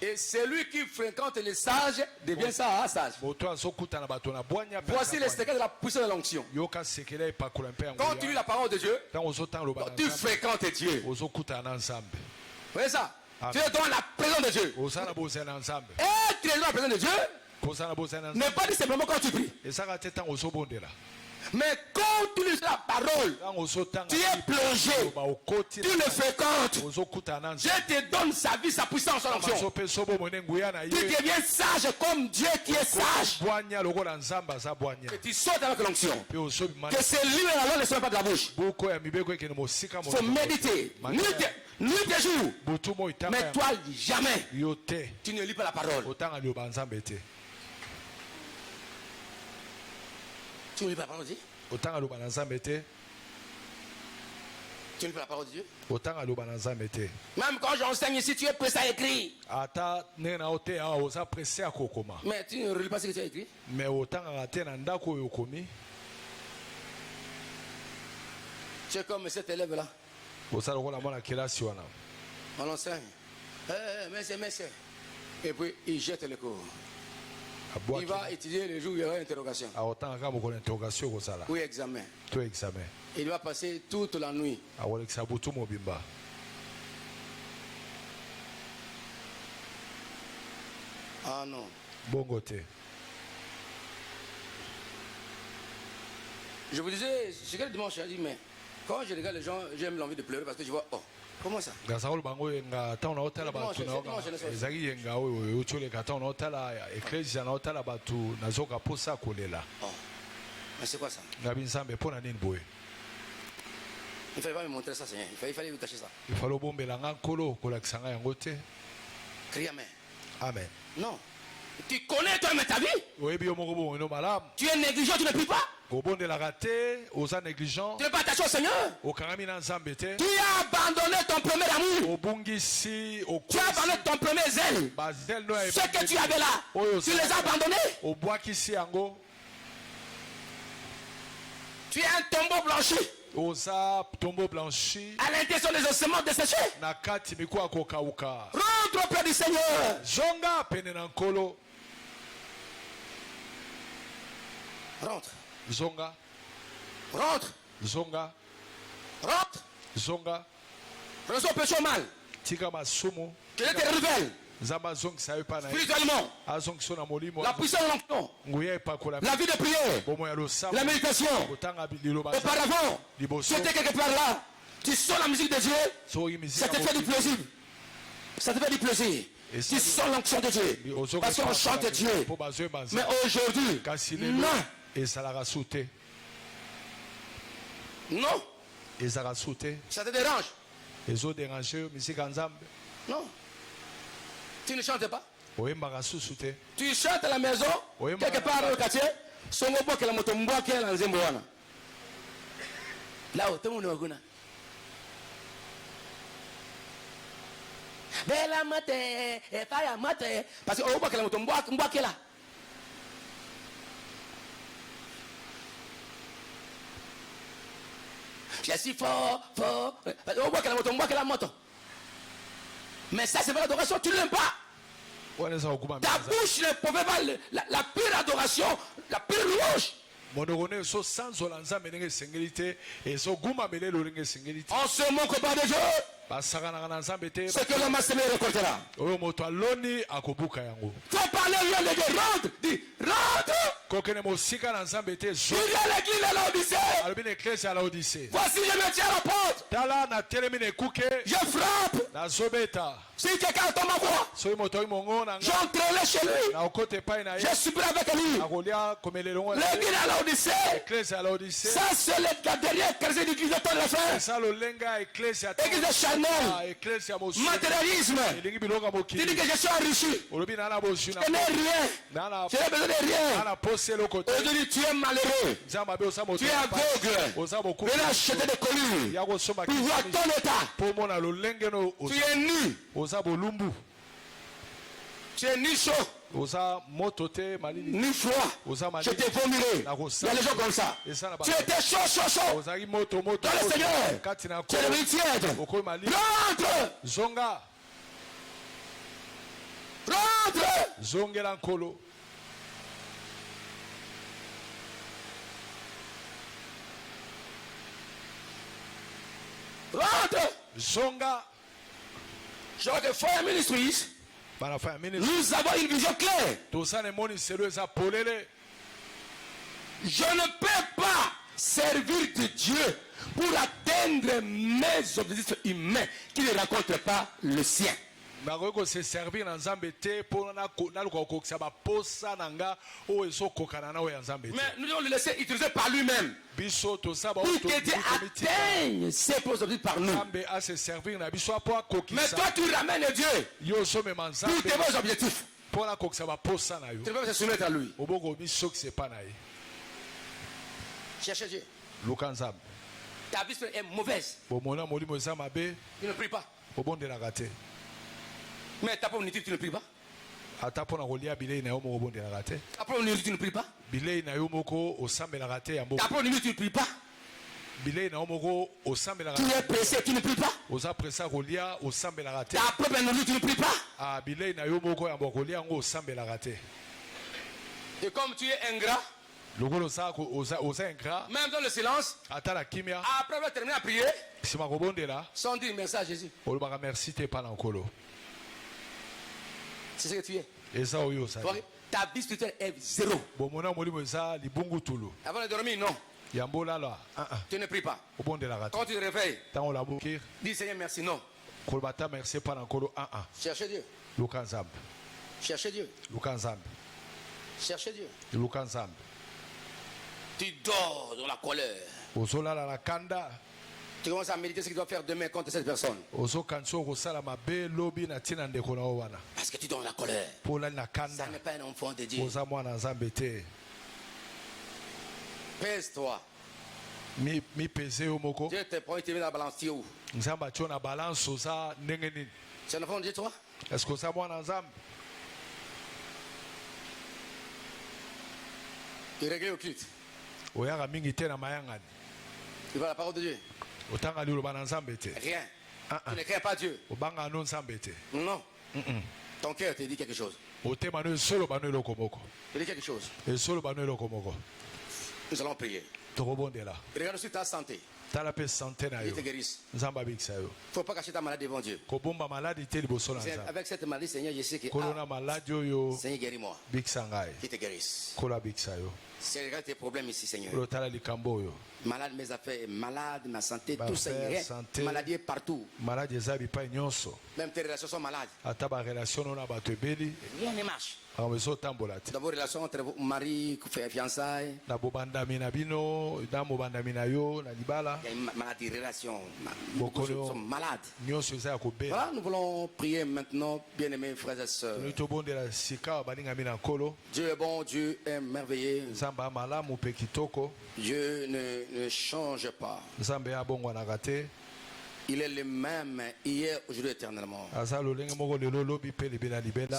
Et celui qui fréquente les sages devient ça, sage. Voici les secrets de la puissance de l'onction. Quand tu lis la parole de Dieu, tu fréquentes Dieu. Vous voyez ça? Tu es dans la présence de Dieu. Être dans la présence de Dieu n'est pas dit simplement quand tu pries. Mais quand tu lis la parole, tu es plongé, tu le fréquentes. Dieu te donne sa vie, sa puissance, son onction. Tu deviens sage comme Dieu qui est sage. Et tu sautes avec l'onction. Que ces livres là ne soient pas de la bouche. Il faut méditer. Nuit et jour. Mais toi, jamais. Tu ne lis pas la parole. Tu ne lis pas la parole de Dieu? Tu ne lis pas la parole de Dieu? Même quand j'enseigne ici, tu es pressé à écrire. Mais tu ne relis pas ce que tu as écrit? Tu es comme cet élève là. On enseigne. Merci. Et puis il jette le cours. Il va étudier le jour où il y aura une interrogation. Oui, examen. Il va passer toute la nuit. Ah non. Je vous disais, c'est quel dimanche, j'ai dit, mais quand je regarde les gens, j'aime l'envie de pleurer parce que je vois, oh, comment ça? Mais c'est quoi ça? Il ne fallait pas me montrer ça, Seigneur. Il fallait me cacher ça. Crie Amen. Amen. Non. Tu connais toi-même ta vie. Tu es négligent, tu ne pries pas. Tu n'es pas attaché au Seigneur. Tu as abandonné ton premier amour. Tu as abandonné ton premier zèle. Ce que tu avais là, tu les as abandonnés. Tu es un tombeau blanchi. À l'intention des ossements desséchés. Rentre auprès du Seigneur. Rentre. Zonga. Rentre. Zonga. Rentre. Zonga. Renonce au péché au mal. Tika masumu. Que Dieu te renouvelle. Zamba zong sayo pa na. Spirituellement. Azong sona molimo. La puissance de l'onction. Nguye pa kola. La vie de prière. Bomo ya lo sam. La méditation. Otanga bililo ba. Auparavant. Liboso. Tu étais quelque part là. Tu sens la musique de Dieu. Ça te fait du plaisir. Ça te fait du plaisir. Tu sens l'onction de Dieu. Parce qu'on chante Dieu. Mais aujourd'hui, non. Et ça l'a rassouté. Non. Et ça l'a rassouté. Ça te dérange. Les autres dérangés, musique en zambe. Non. Tu ne chantes pas. Oui, m'a rassouté. Tu chantes à la maison, quelque part au quartier. Son mot que la moto mboa qui est dans Zemboana. Là-haut, tout le monde est Bella mate, et pas mate. Parce que au bois que la moto mboa qui est là. Je suis fort. On voit que la moto. Mais ça, c'est pas l'adoration, tu ne l'aimes pas. Ta bouche ne pouvait pas la pire adoration, la pire louange. On se moque pas de Dieu. Ce que l'homme a semé récoltera. Faut parler loin de Dieu. Rentre. Dis, rentre. Il y a l'église à l'Odyssée. Voici, je me tiens à la porte. Je frappe. Si quelqu'un entend ma voix, j'entrerai chez lui. Je suis prêt avec lui. L'église à l'Odyssée. Ça, c'est la dernière chrétienne d'église de temps de la fin. Église de charnel. Matérialisme. Tu dis que je suis enrichi. Je n'ai rien. Je n'ai besoin de rien. Aujourd'hui, tu es malheureux. Tu es aveugle. Viens acheter des collines. Pour voir ton état. Tu es nu. Tu es ni chaud, ni froid. Je t'ai vomirai. Il y a les gens comme ça. Tu étais chaud. Dans le Seigneur. Tu es devenu tiède. Rentre. Rentre. Rentre. Zonga. Je vois que Fire Ministries, nous avons une vision claire. Je ne peux pas servir de Dieu pour atteindre mes objectifs humains qui ne rencontrent pas le sien. Mais nous devons le laisser utiliser par lui-même. Pour que Dieu atteigne ses objectifs par nous. Mais toi tu ramènes Dieu pour tes objectifs. Tu ne peux pas se soumettre à lui. Cherchez Dieu. Ta vie est mauvaise. Tu ne pries pas. Mais t'as pas une étude, tu ne pries pas. Après une étude, tu ne pries pas. Après une étude, tu ne pries pas. Tu es pressé, tu ne pries pas. Ta propre énergie, tu ne pries pas. Et comme tu es ingrat, même dans le silence, après avoir terminé à prier, sans dire merci à Jésus. C'est ce que tu es. Ta vie spirituelle est zéro. Avant de dormir, non. Tu ne pries pas. Quand tu te réveilles, dis Seigneur merci, non. Cherchez Dieu. Cherchez Dieu. Cherchez Dieu. Tu dors dans la colère. Tu commences à méditer ce qu'il doit faire demain contre cette personne. Parce que tu donnes la colère. Ça n'est pas un enfant de Dieu. Pèse-toi. Dieu te prend et te met dans la balance. Tu es où? C'est un enfant de Dieu, toi? Est-ce que ça va? Il regrette au culte. Il va la parole de Dieu. Rien. Tu ne crains pas Dieu. Non. Ton cœur te dit quelque chose. Il dit quelque chose. Nous allons prier. Regarde sur ta santé. Il te guérisse. Il ne faut pas cacher ta maladie devant Dieu. Avec cette maladie, Seigneur, je sais que Seigneur, guéris-moi. Qu'il te guérisse. C'est regarde tes problèmes ici, Seigneur. Malade, mes affaires, malade, ma santé, tout ça. Maladie est partout. Même tes relations sont malades. Rien ne marche. D'abord, relation entre mari et fiançailles. Il y a une maladie, relation. Beaucoup sont malades. Voilà, nous voulons prier maintenant, bien-aimés frères et sœurs. Dieu est bon, Dieu est merveilleux. Dieu ne change pas. Il est le même hier, aujourd'hui, éternellement.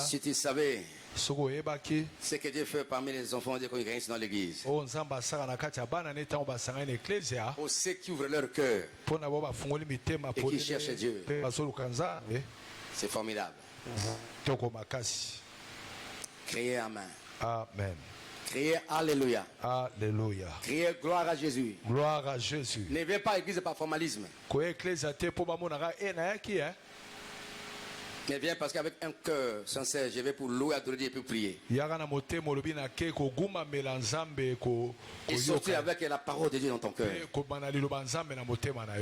Si tu savais ce que Dieu fait parmi les enfants de Dieu qui grandissent dans l'église, pour ceux qui ouvrent leur cœur et qui cherchent Dieu, c'est formidable. Criez Amen. Amen. Criez Alléluia. Alléluia. Criez gloire à Jésus. Gloire à Jésus. Ne viens pas à l'église par formalisme. Mais viens parce qu'avec un cœur sincère, je vais pour louer, adorer Dieu et pour prier. Et sortir avec la parole de Dieu dans ton cœur.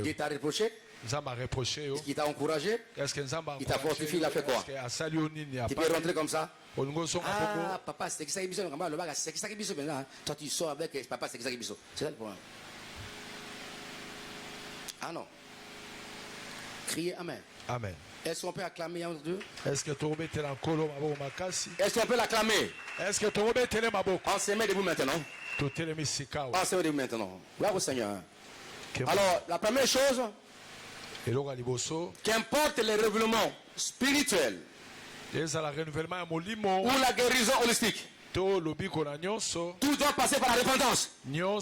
Dieu t'a reproché? Il t'a encouragé? Il t'a fortifié, il a fait quoi? Tu peux rentrer comme ça? Ah, papa, c'est qui ça qui biso? C'est qui ça qui biso maintenant? Toi, tu sors avec papa, c'est qui ça qui biso? C'est ça le problème. Ah non. Criez Amen. Amen. Est-ce qu'on peut acclamer un Dieu? Est-ce que tu peux Est-ce qu'on peut l'acclamer? Est-ce que tu peux On se met debout maintenant. On se met debout maintenant. Bravo Seigneur. Alors, la première chose, qu'importe les règlements spirituels ou la guérison holistique, tout doit passer par la repentance. Demander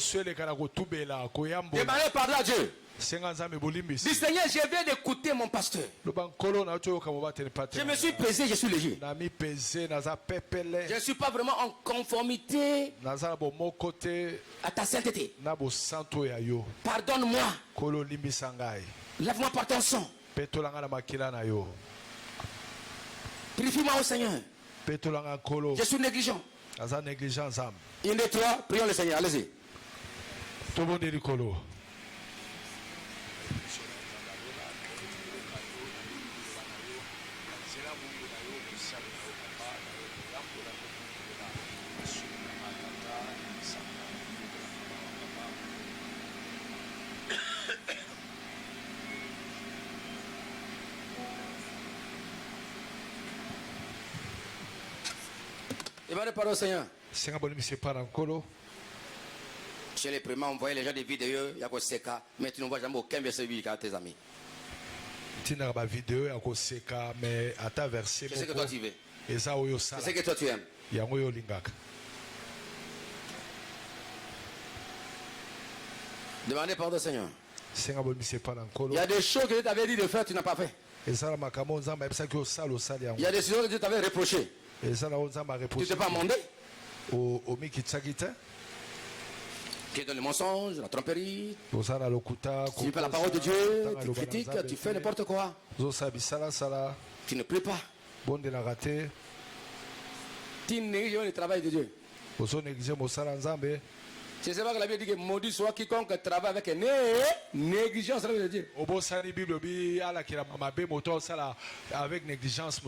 pardon à Dieu. Dis Seigneur, je viens d'écouter mon pasteur. Je me suis pesé, je suis léger. Je ne suis pas vraiment en conformité à ta sainteté. Pardonne-moi. Lave-moi par ton sang. Purifie-moi au Seigneur. Je suis négligent. Une de trois, prions le Seigneur. Allez-y. Demandez pardon au Seigneur. Chez les primaires, on voyait les gens des vidéos, il y a quoi c'est cas, mais tu ne vois jamais aucun verset biblique à tes amis. Tu n'as pas vidéo à Koseka, mais à ta verset. C'est ce que toi tu veux. C'est ce que toi tu aimes. Demandez pardon au Seigneur. Il y a des choses que Dieu t'avait dit de faire, tu n'as pas fait. Il y a des choses que Dieu t'avait reproché. Tu ne t'es pas demandé. Tu es dans le mensonge, la tromperie. Tu ne fais pas la parole de Dieu. Tu critiques, tu fais n'importe quoi. Tu ne pries pas. Tu négliges le travail de Dieu. C'est ça que la Bible dit que maudit soit quiconque travaille avec négligence de Dieu. Avec négligence,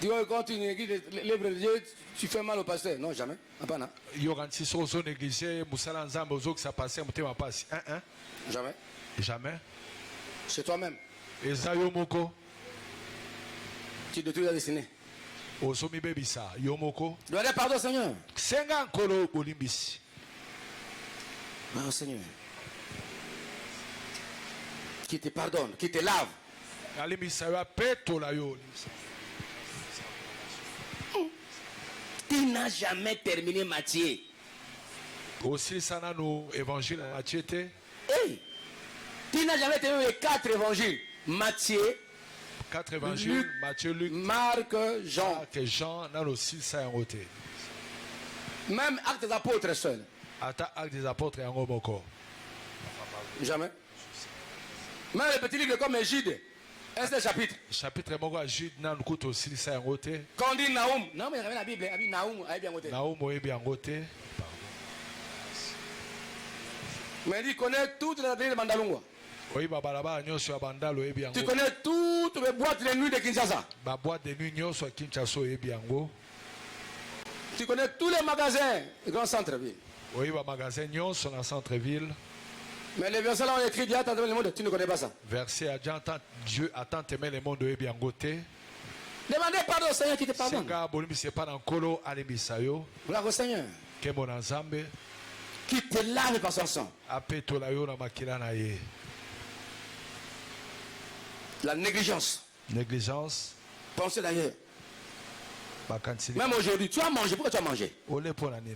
Tu vois, quand tu négliges l'œuvre de Dieu, tu fais mal au pasteur. Non, jamais. Jamais. Jamais. C'est toi-même. Eza yo moko. Tu détruis la destinée. Osomi bebisa yo moko. Demandez pardon, Seigneur. Senga nkolo bolimbisi. Oh, Seigneur. Qui te pardonne, qui te lave. Alimbisa yo apetola yo. Tu n'as jamais terminé Matthieu. Aussi ça na no évangile Matthieu te. Hey, tu n'as jamais terminé les 4 évangiles. Matthieu, 4 évangiles, Matthieu, Luc, Marc, Jean. Marc et Jean na no 6 ça yango te. Même Actes des Apôtres seul. Ata acte des apôtres yango moko. Jamais. Même le petit livre comme Égide. Un seul chapitre. Chapitre moko a Jude na nkuto 6 ça yango te. Quand on dit Naoum. Non, mais la Bible. Il dit Naoum. Il bien côté. Naoum oyebi yango te. Mais il connaît toutes les adresses de Mandalungwa. Oyiba balaba nyonso ya bandalo oyebi yango. Tu connais toutes les boîtes de nuit de Kinshasa. Ba boîte de nuit nyonso ya Kinshasa oyebi yango. Tu connais tous les magasins des grands centres-villes. Oyiba magasin nyonso na centre-ville. Mais les versets là ont écrit Dieu a tant aimé le monde. Tu ne connais pas ça. Verset à Dieu a tant aimé le monde oyebi yango te. Demandez pardon au Seigneur qui te pardonne. Senga bolimbisi pa na nkolo alimbisa yo. Gloire au Seigneur. Kembo na Nzambe. Qui te lave par son sang. Apetola yo na makila na ye. La négligence. Négligence. Pensez d'ailleurs. Bakansi. Même aujourd'hui, tu as mangé. Pourquoi tu as mangé? Ole pona nini.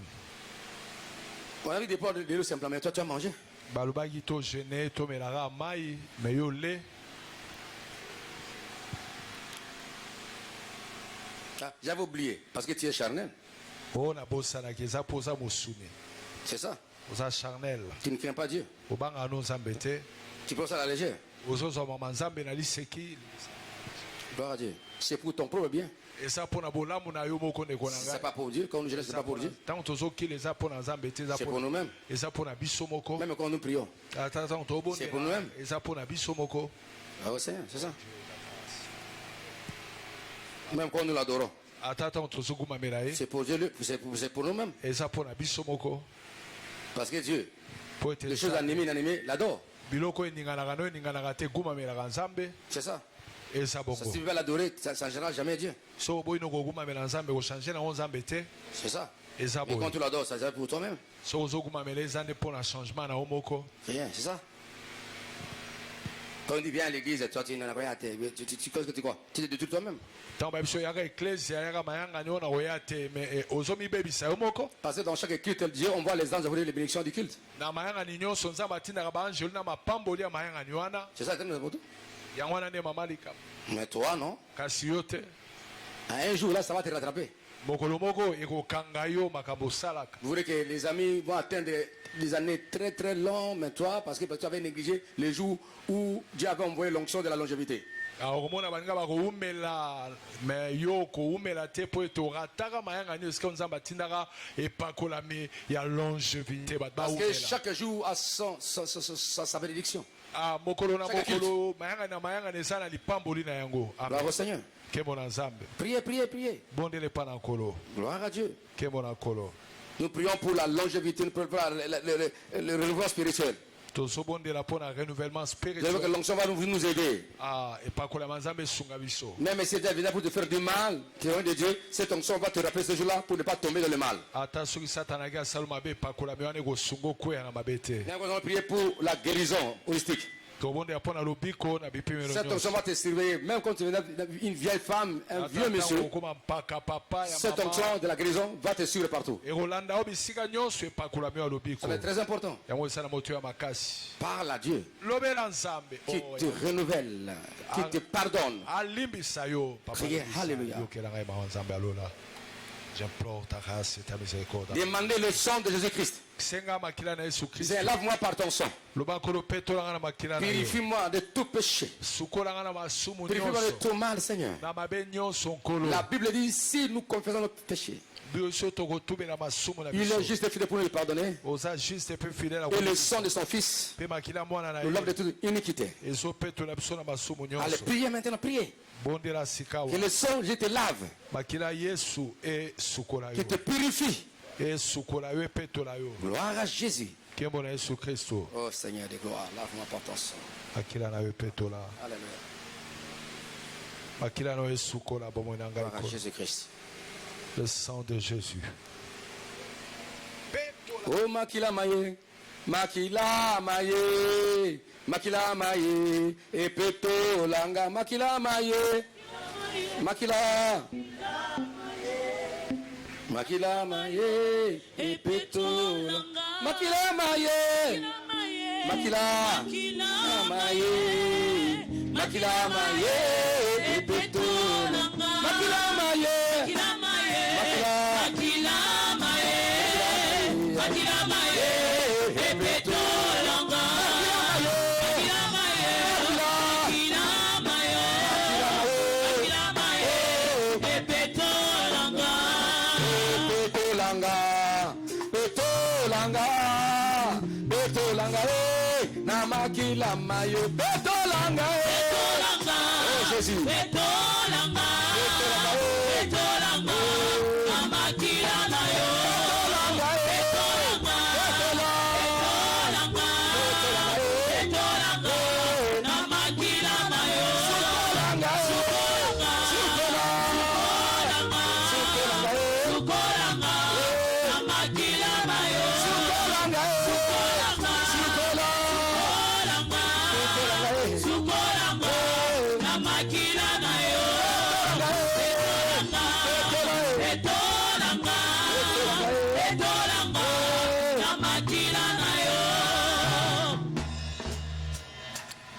On a dit des pots de l'eau simplement. Mais toi, tu as mangé. Balubaki to gêné to melara mai mais yo le. Ah, j'avais oublié. Parce que tu es charnel. Oh na bosana keza poza musuni. C'est ça. Oza charnel. Tu ne crains pas Dieu. Obanga no Nzambe te. Tu prends ça à la légère. Ozozo mama Nzambe na liseki. Gloire à Dieu. C'est pour ton propre bien. Et ça pour na bolamu na yo moko ndeko na C'est ngai. pas pour Dieu. Quand nous jeunesse, c'est pas pour Dieu. Tant tozo ki les pour na Nzambe te za C'est pour nous-mêmes. Et ça pour na biso moko. Même quand nous prions. Tant to bonde. C'est pour nous-mêmes. Et ça pour na biso moko. Ah oui, Seigneur, c'est ça. Même quand nous l'adorons. Atata tozo gumamela ye. C'est pour Dieu, c'est pour nous-mêmes. Et ça pour na biso moko. Parce que Dieu, Po ete les choses animées, inanimées, l'adore. biloko eninganaka no eninganaka te gumamelaka Nzambe. C'est ça. Eza Ça, bongo. si tu veux l'adorer, ça ne changera jamais Dieu. So boyi no kogumamela Nzambe kochange nango Nzambe te. C'est ça. Eza Et quand boyi. tu l'adores, ça sera pour toi-même. So ozogumamela eza nde mpona changement na yo moko. Rien, c'est ça. Quand on dit viens à l'église, toi tu n'en as rien à te. Tu quoi? Tu te détruis toi-même. Ntango babiso yaka ecclesia yaka mayangani oyo na koya te me ozomibebisa yo moko. Parce que dans chaque culte, Dieu, on voit les anges voler les bénédictions du culte. Na mayangani nyonso Nzambe atindaka baanjelu na mapamboli ya mayangani wana. C'est ça, c'est pour tout. Yango wana nde mama likambo. Mais toi, non. Kasi yo te. Un jour, là, ça va te rattraper. Mokolo moko ekokanga yo makambo osalaka. Vous voulez que les amis vont atteindre des années très très longues, mais toi, parce que tu avais négligé les jours où Dieu avait envoyé l'onction de la longévité. Okomona baninga bakoumela me yo koumela te po ete orataka mayangani esika Nzambe atindaka epakolami ya longévité bato Parce que baumela. chaque jour a sa bénédiction. Mokolo na Chaque mokolo mayangani na mayangani eza na lipamboli na yango. Gloire au Seigneur. Kembo na Nzambe. Priez, priez, priez. Bondele pa na nkolo. Gloire à Dieu. Kembo na nkolo. Nous prions pour la longévité, pour le renouveau spirituel. Tozobondela mpo na renouvellement Je veux que spirituel. l'onction va nous aider. Epakolama Nzambe esunga biso. Même si Dieu vient pour te faire du mal, tu es de Dieu, cette onction va te rappeler ce jour-là pour ne pas tomber dans le mal. Ata soki satana aki asala mabe epakolami wana ekosunga okwea na mabe te. Nous allons prier pour la guérison holistique. Tobondela mpo na lobiko na bipimelo Cette onction nyonso. va te surveiller, même quand tu es une vieille femme, un vieux monsieur. okoma mpaka papa ya Cette mama. onction de la guérison va te suivre partout. ekolanda o bisika nyonso epakolami ya lobiko. Ça va être très important. yango eza na moto ya makasi. Parle à Dieu lobela Nzambe qui te renouvelle, qui te pardonne. alimbisa yo papa Priez, Limbisa. alléluia. Yokela ngai mawa Nzambe alola. J'implore ta grâce et ta miséricorde. Demandez le sang de Jésus-Christ. Senga makila na Yesu Kristo. Disais, lave-moi par ton sang. Lobaka lopetolanga na makila na yo. Purifie-moi de tout péché. Sukolanga na masumu Purifie-moi de nyonso. tout mal, Seigneur. Na mabe nyonso nkolo. La Bible dit, si nous confessons nos péchés, biso tokotubela masumu na il est biso. juste et fidèle pour nous les pardonner. Oza juste et peu fidèle à Et le sang de son Fils pe makila mwana na nous lave de ye. toute iniquité. ezopetola biso na masumu Allez, nyonso. priez maintenant, priez. Bondela sikawa. Que le sang, je te lave, makila Yesu esukola qui te yo. purifie. esukola yo epetola yo. Gloire à Jésus. Oh Seigneur de gloire, lave-moi par ton sang. Alléluia. Gloire à Jésus-Christ. Le sang de Jésus. Oh makila maye, makila maye, makila maye, epeto langa, makila maye, makila, makila maye, epeto langa, makila maye, makila maye, makila maye, epeto langa, makila maye, makila. Makila mayo betolanga oh Jésus betolanga betolanga makila mayo betolanga betolanga makila mayo betolanga makila mayo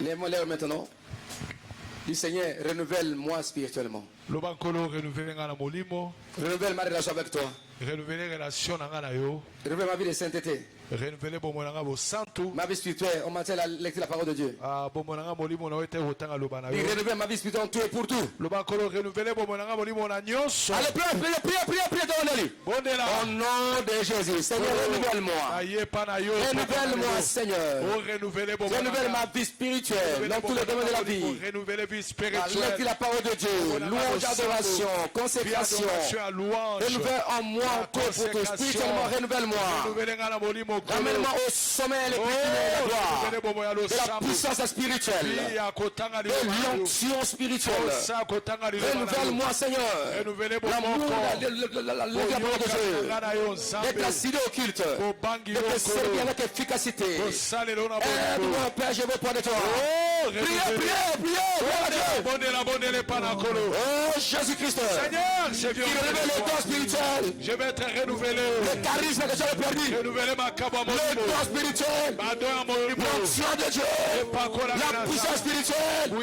Lève-moi maintenant. Du Seigneur, renouvelle-moi spirituellement. Renouvelle ma relation avec toi. Renouvelle ma vie de sainteté. Ma vie spirituelle, on maintient la lecture de la parole de Dieu. Renouvelle ma vie spirituelle en tout et pour tout. Allez, priez devant lui. Au nom de Jésus, Seigneur, renouvelle-moi. Renouvelle-moi, Seigneur. Renouvelle ma vie spirituelle dans tous les domaines de la vie. Lecture de la parole de Dieu. Louange, adoration, consécration. Renouvelle en moi tout pour tout. Spirituellement, renouvelle-moi. Ramène-moi au sommet de la gloire, de la puissance spirituelle, de l'onction spirituelle. Renouvelle-moi, Seigneur, l'amour, la parole de Dieu, d'être assidé au culte, de te servir avec efficacité. Aide-moi, Père, je veux prendre de toi. Priez, oh Jésus-Christ, qui révèle le temps spirituel. Je vais être renouvelé. Le charisme que j'avais perdu. Renouveler ma le don spirituel, l'onction de Dieu, la puissance spirituelle, qui te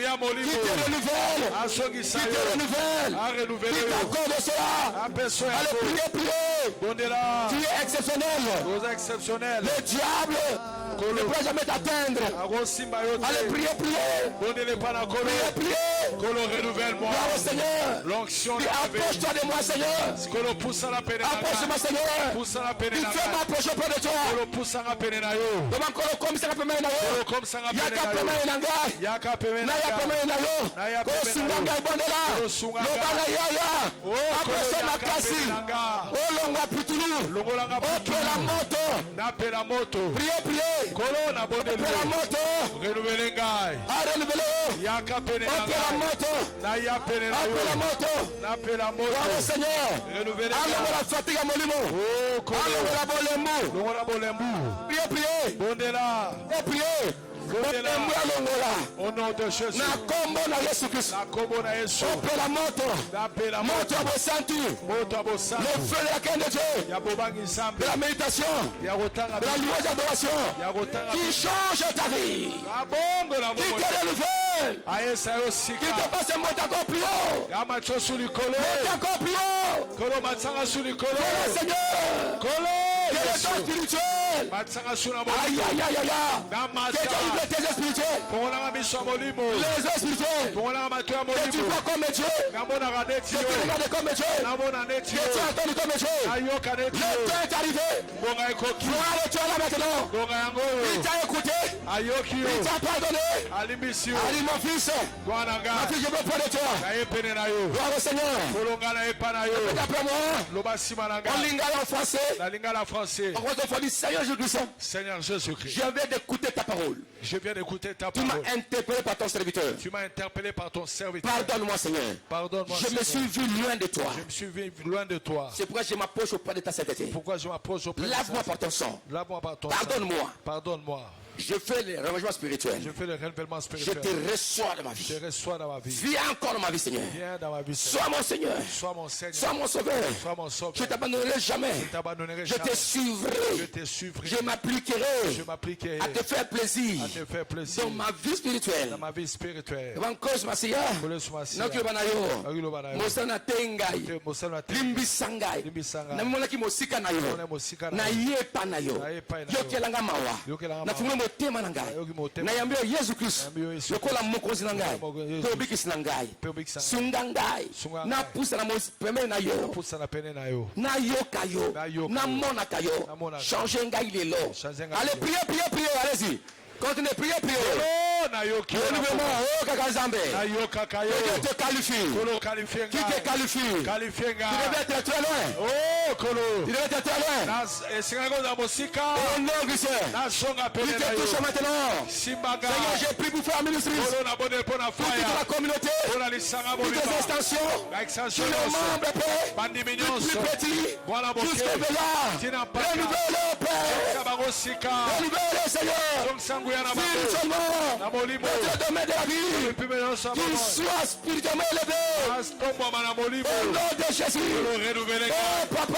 renouvelle, qui t'accorde cela. Allez, priez. Tu es exceptionnel. Le diable ne peut jamais t'atteindre. Allez, priez. Renouvelle-moi. L'onction. Approche-toi de moi, Seigneur. Approche-moi, Seigneur. Tu fais m'approcher auprès de toi. Demande comme ça peut mener. Yaka peut mener. Yaka peut mener. Kosunganga ibondela. Lobanga yaya. Approche ma kasi. Olonga pitulu. Opela moto. Priez. Opela moto. Renouveler ngai. Renouveler. Yaka pene opela moto. Na ya pene na opela moto. Na pela moto. Bravo Seigneur. Renouveler. Alonga fatigue molimo. Oh, alonga bolembu. Longola bolembu. Priez. Bondela. Priez. Au nom de Jésus. Na kombo na Yesu Kristo. Na kombo na Yesu. Opela moto. Na pela moto abosantu. Moto abosantu. Le feu de la quête de Dieu. Ya bobangi nzambe. De la méditation. Ya rotanga. De la louange d'adoration. Ya rotanga. Qui change ta vie. Abongo na qui te renouvelle. Aesa osika. Qui te passe monter encore plus haut. Ya macho suli kolo. Monter encore plus haut. Kolo matsanga suli kolo. Seigneur. Kolo. Que le temps spirituel. Matsanga suna mo. Aïe. Que tu ouvres tes spirituels. Les esprits spirituels. Que tu vois comme Dieu. Que tu regardes comme Dieu. Que tu entends comme Dieu. Le temps est arrivé. Voilà le Dieu là maintenant. Il t'a écouté. Il t'a pardonné. Ali mon fils. Ma fille, je veux prendre de toi. Gloire au Seigneur. Répète après moi. En lingala en français. On va te dire Seigneur Jésus-Christ, Seigneur Jésus-Christ, je viens d'écouter ta parole. je viens d'écouter ta Tu m'as parole. interpellé par ton serviteur. Tu m'as interpellé par ton serviteur. Pardonne-moi, Seigneur. Pardonne-moi, Je me suis vu loin de toi. Je me suis vu loin de toi. C'est pourquoi je m'approche auprès de ta sainteté. Pourquoi je m'approche auprès de Lave-moi toi? par ton sang. Lave-moi par ton sang. Pardonne-moi. Pardonne-moi. Je fais les renouvellement spirituel. Je fais le renouvellement Je spirituel. te reçois dans ma Je vie. te reçois dans ma vie. Viens encore dans ma vie, Seigneur. Viens dans ma vie, Seigneur. Sois mon Seigneur. Sois mon Seigneur. Sois mon sauveur. Sois mon sauveur. Je ne t'abandonnerai jamais. Je ne t'abandonnerai Je jamais. te suivrai. Je te suivrai. Je m'appliquerai Je m'appliquerai à te faire plaisir à te faire plaisir dans ma vie spirituelle. dans ma vie spirituelle. Evankoz Masia. Kole sumasi. Nakiloba na yo. Nakiloba na yo. Mosana tengai. Mosala te. Limbisa ngai. Limbisa ngai. Namonaki mosika na yo. Namona mosika na Na yo. yepa na yo. Na yepa na yo. Yokelanga mawa. Yokelanga mawa. Nafungula motema na ngai. Nayoki motema. Nayambia Yesu Kristo. Nayambia Yesu Lokola mokonzi na ngai. Yesu. Pe obikisi na ngai. Pe obikisa ngai. Sunga ngai. Sunga ngai. Napusa na pembeni na yo. Pusa na pene na yo. Nayoka yo. Nayoka yo. Namonaka yo. Namonaka. Changer ngai lelo. Changer ngai Allez, lelo. priez, allez-y. Continuez, priez. Oh, na yo ki. Renouvellement, oh kaka Nzambe. Na yo kaka yo. Que Dieu te qualifie. Kolo qualifie Qui te ngai. qualifie? Qualifie Tu ngai. devais être très loin. Oh, kolo. Tu devais être très loin. Na esinga za mosika. Au nom du Seigneur. Na songa Il pene na te touche yo. maintenant. Simbaga. Seigneur, j'ai pris pour faire un ministère. Kolo na bonne pona Pour toute fire. la communauté. Kolo lisanga Toutes les bolima. extensions. La Tous extension les membres, Père. bandimi Du nyonso. plus petit Voilà mon jusqu'au cœur. veillard. Tina mpaka. Renouvelez, Père. Kabango sika. Renouvelez, Seigneur. Donc sanguya na bango. Spirituellement. Na molimo. Notre domaine de la vie. Epime nyonso Qu'il bango. soit spirituellement élevé. Astombwa na molimo. Au nom de Jésus. Kolo renouveler. Oh, papa.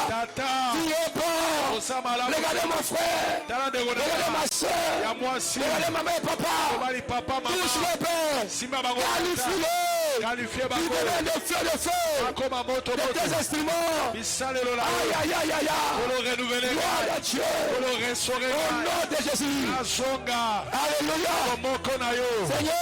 Tata. Tu es bon. Osama la. Regardez mon frère. Tala ndeko na. Regardez ma soeur. Ya mwasi. Regardez ma mère, papa. Obali papa mama. Touche le Père. Simba bango. Qualifie-le. Qualifie Tu bango. deviens de feu de feu. Akoma moto De moto. tes instruments. Bisalelo la. Aïe, aïe, aïe, aïe, aïe. Kolo renouveler. Gloire à Dieu. Kolo restaurer. Au nom de Jésus. Nasonga. Alléluia. Moko na yo. Seigneur.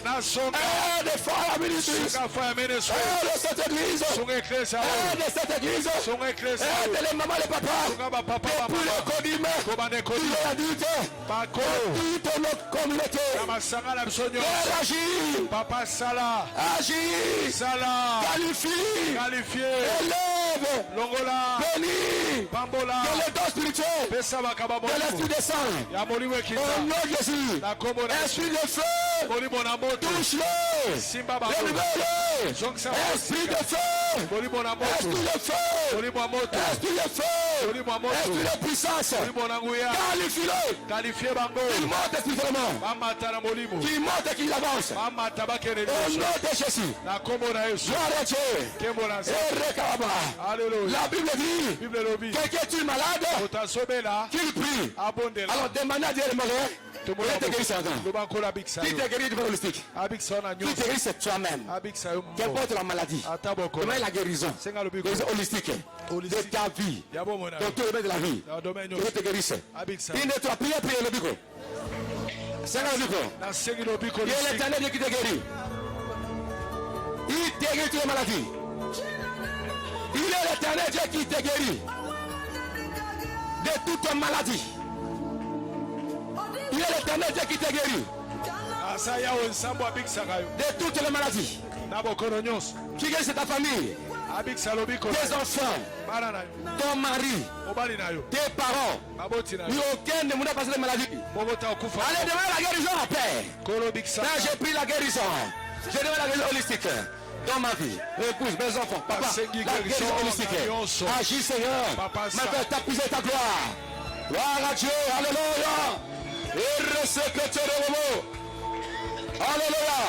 Nasonga. Aide fort la ministre. Sunga fire ministry. Aide cette église. Sunga ecclesia. Aide cette église. Sunga ecclesia. Aide les mamans, les papas. Sunga ba papa Depuis mama. le codime. Kobane Tous kodi. les adultes. Bakolo. Toute notre communauté. Na masanga la bisonyo. Père, agis. Papa sala. Agis. Sala. Qualifie. Qualifié. Élève. Longola. Bénis. Bambola. Que les dons spirituels. Pesa bakaba Que l'esprit molimo. descend. Ya molimo Au ekita. nom de Jésus. Na kombo na Esprit de feu. molimo na moto. Touche-le. Simba bakolo. Renouvelle-le. Zongsa Esprit de feu. molimo na Esprit moto. de feu. Molimo na moto. Esprit de feu. Molimo na moto. Esprit de puissance. Molimo na nguya. Qualifie-le. Qualifié bango. Il monte spirituellement. Bamata na molimo. Qu'il monte et qu'il avance. Bamata bakene Au liboso. nom de Jésus. Na kombo na Yesu. Gloire à Dieu. Kembo na nzambe. Et Rekababa. Alléluia. La Bible dit, Bible lobi. quelqu'un est-il malade, Otasomela. qu'il prie. Abondela. Alors demandez à Dieu de mourir. Il te guérit sans temps. Lobankola abikisa Qui yo. te guérit du holistique. Abikisa na Qui te nyonso. guérit, c'est toi-même. Abikisa yo Quelle mbo. porte la maladie. Ata bokola. Demain la guérison. Senga lobiko. Guérison holistique. De Holistique. ta vie. Ya bomo na. Dans tout le domaine de la vie. Na domaine Que nyonso. Dieu te guérisse. Abikisa. Il ne te priez le bico. C'est le bico. Na sengi lobiko. Il est l'éternel Dieu qui te guérit. Il te guérit toutes les maladies. Il est l'éternel Dieu qui te guérit de toute maladie. Il est l'éternel Dieu qui te guérit Asa yawo nsambo abikisa kayo. de toutes les maladies. Na bokono nyonso. Qui guérit ta famille, Abikisa lobiko. tes enfants, Bana na yo. ton mari, Obali na yo. tes parents. Baboti na Il n'y yo. a aucun de nous passer les maladies. Bobota okufa. Allez, demandez la guérison en paix. Kolo bikisa. Là, j'ai pris la guérison. Je demande la guérison holistique. Dans ma vie, épouse, mes enfants, papa, la guérison holistique. Agis, Seigneur. Maintenant, ta puissance et ta gloire. Gloire à Dieu. Alléluia. Et recette que tu es. Alléluia.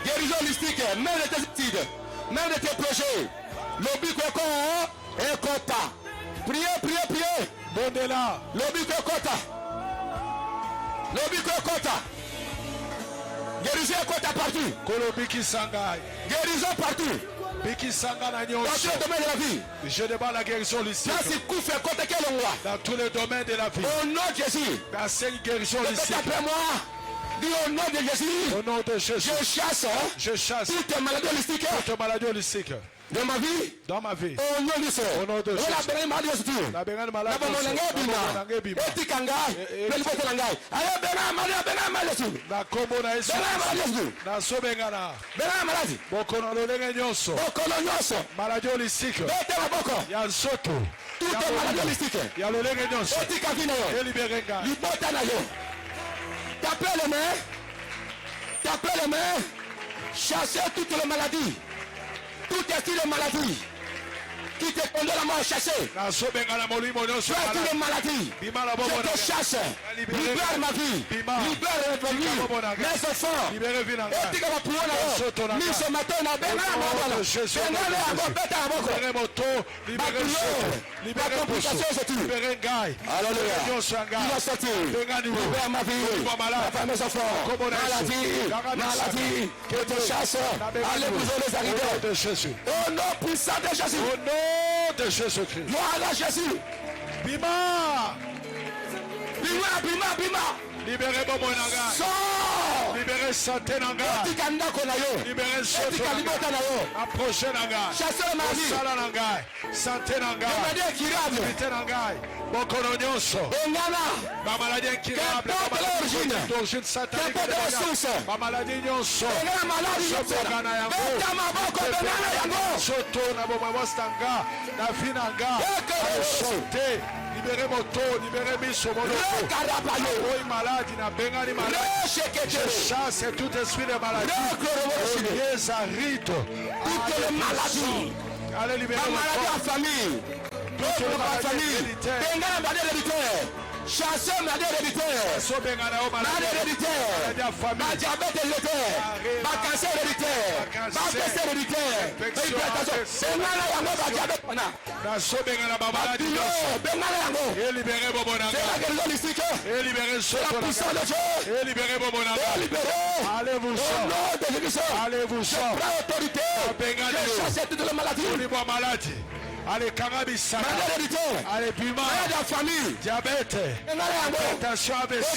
Guérison holistique. Même de tes études, même de tes projets. Le but est content. Priez, priez, priez. Bondela. Le but est content. Le but est content. Guérison est content partout. Kolo bikisa ngai. Guérison partout. Bikisanga na Dans nyonso. tous les domaines de la vie. Je demande la guérison holistique. Là, c'est coup fait contre quel endroit. Dans tous les domaines de la vie. Au nom de Jésus. Dans cette guérison Répète holistique. après moi. Dis au nom de Jésus. Au nom de Jésus. Je chasse toutes les maladies holistiques. Toute maladie holistique. De ma vie. Dans ma vie. Au nom de Jésus. Au nom de Jésus. La belle maladie holistique. La belle maladie holistique. Eti kangai. Belle bote langai. Allez bena maladie. Na kombo na Yesu. Bena maladie. Na sobengana. Bena maladie. Bokono lolenge nyonso. Bokono nyonso. Maladie holistique. Bete maboko. Ya nsoto. Toutes les maladies holistiques. Ya lolenge nyonso. Eti kavina yo. Eliberenga. Libota na yo. Tapez les mains. Tapez les mains. Chassez toutes les maladies. Tout esprit de maladie qui te conduit à la mort, chassé. Tu as toutes les maladies. Je te chasse. Libère ma vie. Libère ma famille. Mes enfants. Et tu vas pouvoir là-haut. Ni ce matin, on a la complication, c'est tout. Alléluia. Il va sortir. Libère ma vie. Ma femme, mes enfants. Maladie. Que te chasse. Allez, vous allez arriver. Au nom puissant de Jésus. Au nom de Jésus-Christ. Voilà Jésus. Bima. Libérez mon nanga. Sors. Libérez santé nanga. Libérez santé nanga. Approchez nanga. Chassez la maladie. Sala nanga. Santé nanga. Santé nanga. Bokono nyonso. Ma maladie incurable. D'origine satanique. Ma maladie nyonso. Sopogana yango. Soto na bomama stanga. Na finanga. Santé. Libérez mon taux, libérez mes somonos. Oui, malade, il n'a pas de malade. Je chasse tout esprit de maladie. Les arides. Toutes les maladies. Allez, libérer la maladie en famille. Toutes les maladies héréditaires. Chassez ma maladie héréditaire. Maladie héréditaire. Ma diabète héréditaire. Ma cancer héréditaire. Ma cancer héréditaire. C'est ma diabète. Et libérez mon bonheur. Et libérez ce et libérez mon bonheur. Allez-vous sortir. Allez-vous sortir. Je chasse toutes les maladies. Maladie. Allez, Karabissana. Allez, Bima. Famille. Diabète. Attention ABC.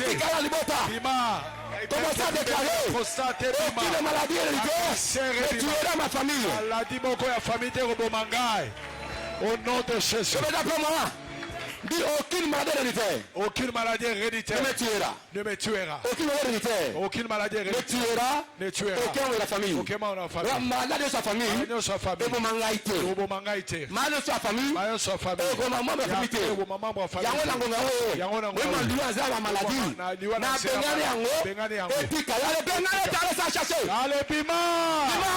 Bima. Commencez à déclarer. Prostate Bima. Toutes les maladies héréditaires. Et tu es dans ma famille. Maladie Moko ya famille de Robomangai. Au nom de Jésus. Dis aucune maladie héréditaire. Aucune maladie héréditaire. Ne me tuera. Ne me tuera. Aucune maladie héréditaire. Aucune maladie héréditaire. Ne tuera. Aucun de la famille. Aucun membre de la famille. La maladie de sa famille. Maladie de sa famille. Maladie de sa famille. Maladie de sa famille. Maman de famille. Yango nangonga o. Yango nangonga. Oui, mandiwa za la maladie. Na bengane yango. Etika yale bengane tare sa chasser. Allez Bima. Bima.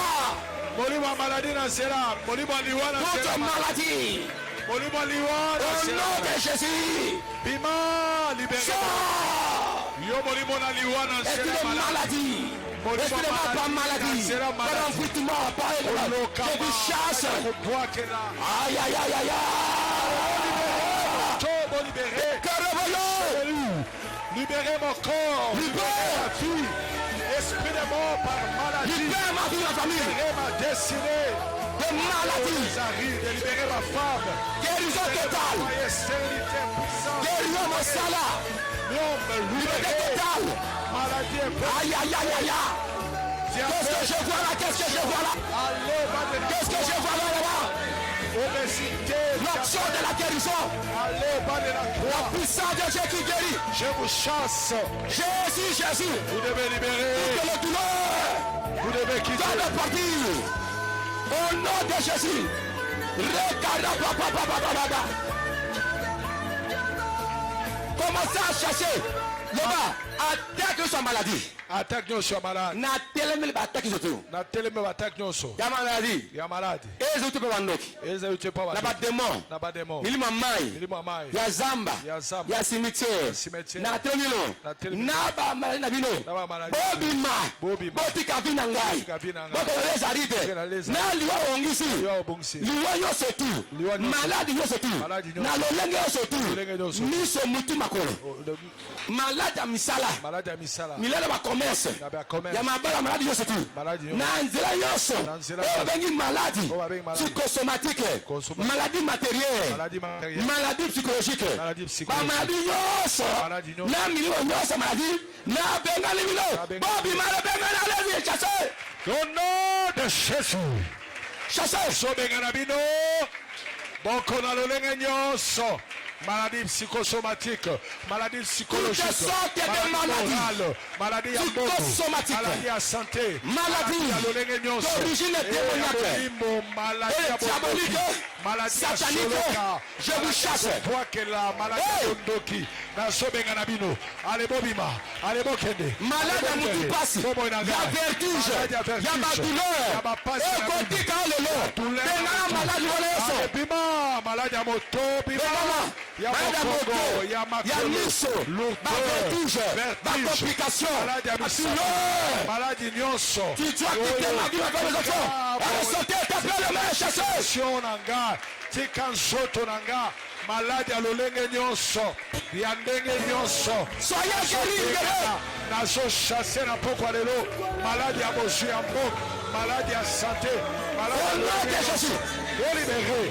Molima maladie na sera. Molima liwa na sera. Toute maladie. Au nom de Jésus. Bima, libérez. Yo molimo na liwana est-ce qu'il est maladie? Est-ce qu'il n'est pas maladie? Par enfouissement, par je vous chasse. Aïe, aïe, aïe, aïe, aïe. Libérez mon corps. Libérez ma fille. Esprit de mort par maladie. Libère ma vie, ma famille. Libérez ma destinée. De maladie. De libérer ma femme. Guérison totale. Guérison Massala. Liberté totale. Maladie. Aïe, aïe, aïe, aïe, aïe. Qu'est-ce que je vois là? Qu'est-ce que je vois là? Qu'est-ce que je vois là là-bas? L'action de la guérison. La puissance de Dieu qui guérit. Je vous chasse. Jésus, Jésus. Vous devez libérer. Toute la douleur. Vous devez quitter. Dans le parti. Au nom de Jésus. Regarde, papa. Commencez à chasser. Là-bas, attaque sa maladie. Attaque nyonso malade. Na teleme attaque zoto. Na teleme attaque nyonso. Ya maladie. Ya malade. Ezo te bandoki. Ezo te pa. Na ba démon. Na ba démon. Milima mai. Ya zamba. Ya zamba. Ya cimetière. Na telelo. Na ba malade na bino. Na ba malade. Bobima. Botika vina ngai. Boko leza rite. Na liwa ongisi. Liwa yoso tu. Malade yoso tu. Na lolenge yoso tu. Miso mutu makolo. Malade misala. Malade misala. Milele ba commerce ya mabala maladi nyonso tu na nzela nyonso oyo babengi maladi psychosomatique, maladie matérielle, maladie psychologique, maladie nyonso na milio nyonso maladie na bengani bilo bobi mala bengana levi chasse au nom de Jésus. Chasse so bengana bino boko na lolenge nyonso. Maladie psychosomatique, maladie psychologique, maladie morale, maladie à maladie à santé, maladie d'origine démoniaque, diabolique, satanique, je vous chasse. Toi que la maladie d'Ondoki, na sobenga na bino, allez bobima, allez bokende. Malade à moutipasi, ya vertige, ya douleur, et kotika lelo, benga malade waleso. Bima, malade à moto, bima. Il y a Mokongo, il y a Miso, vertige, complication, maladie nyonso. Tu dois quitter ma vie avec les enfants. Allez sauter, taper le main, chasser. Tika nzoto nanga, maladi ya lolenge nyonso, ya ndenge nyonso. Soyez guéris, nazo chasser na pokwa lelo, maladi ya bozwi ya mboka, maladi ya santé, maladi ya lolenge nyonso. Libéré,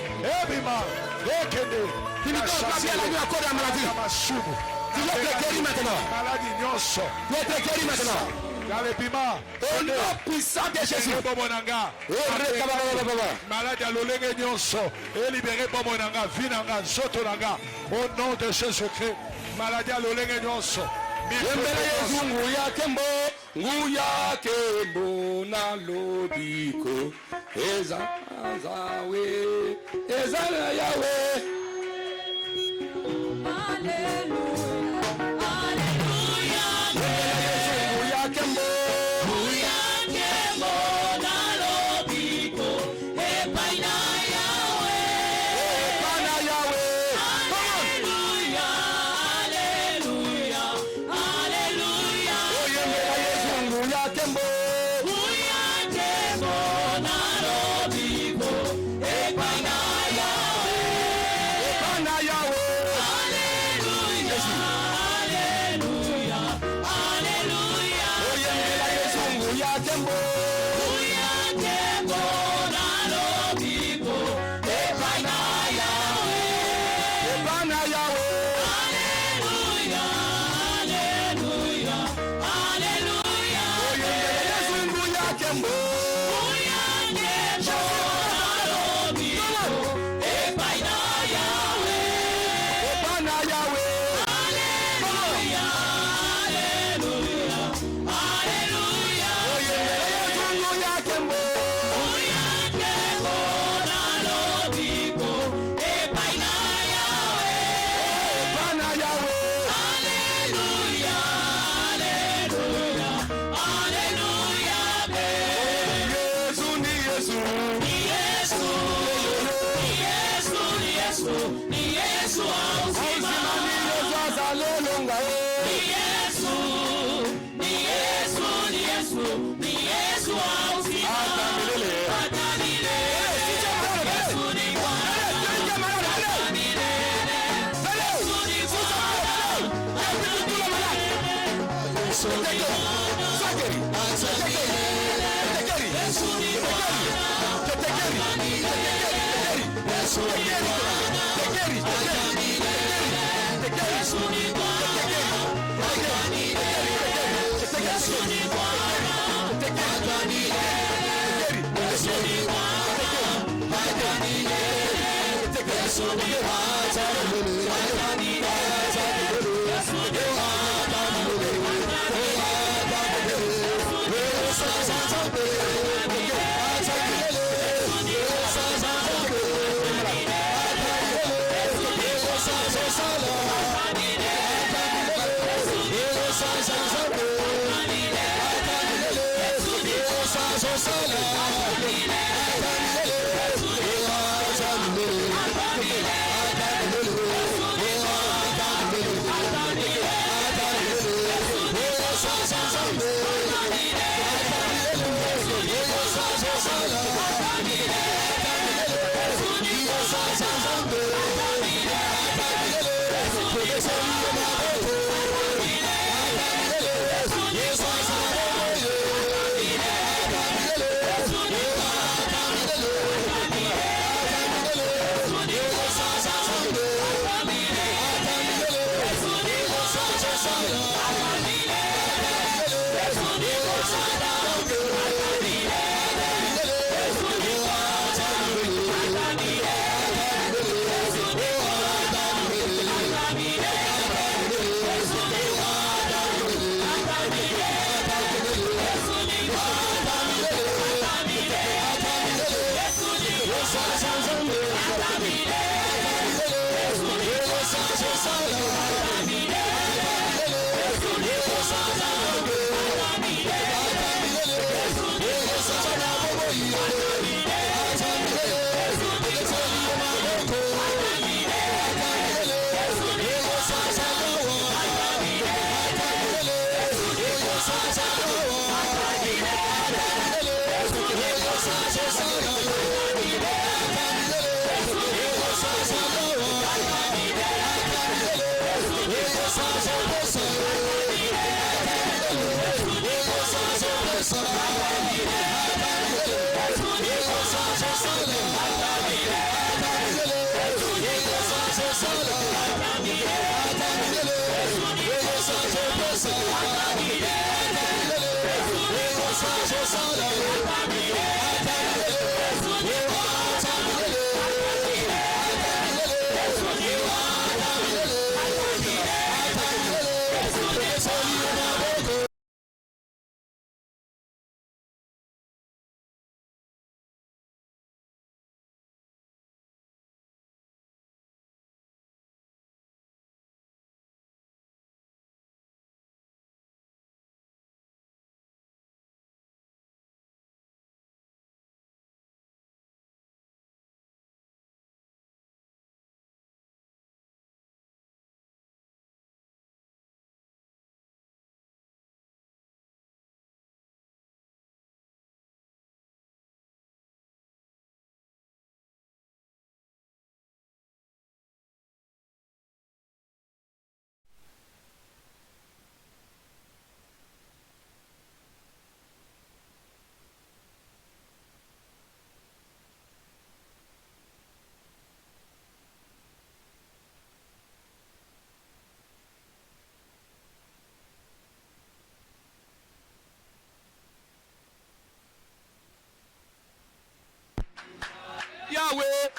ebima, ekende. Tu ne donnes pas bien la nuit à cause de la maladie. Tu dois être guéri maintenant. Maladie nyonso. Tu dois être guéri maintenant. Au nom puissant de Jésus. Malade à l'olenge nyonso. Et libéré pour mon anga, vinanga, zotonanga. Au nom de Jésus-Christ. Maladie à l'olenge nyonso. Nguya kembo na lobiko. Eza zawe. Eza Yahweh.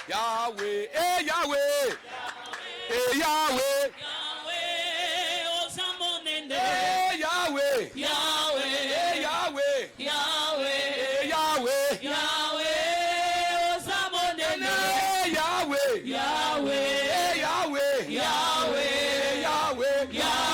Yahweh, eh Yahweh, eh Yahweh, eh Yahweh, Yahweh, eh Yahweh, Yahweh, eh Yahweh, Yahweh, Yahweh, Yahweh, Yahweh, Yahweh, Yahweh, Yahweh,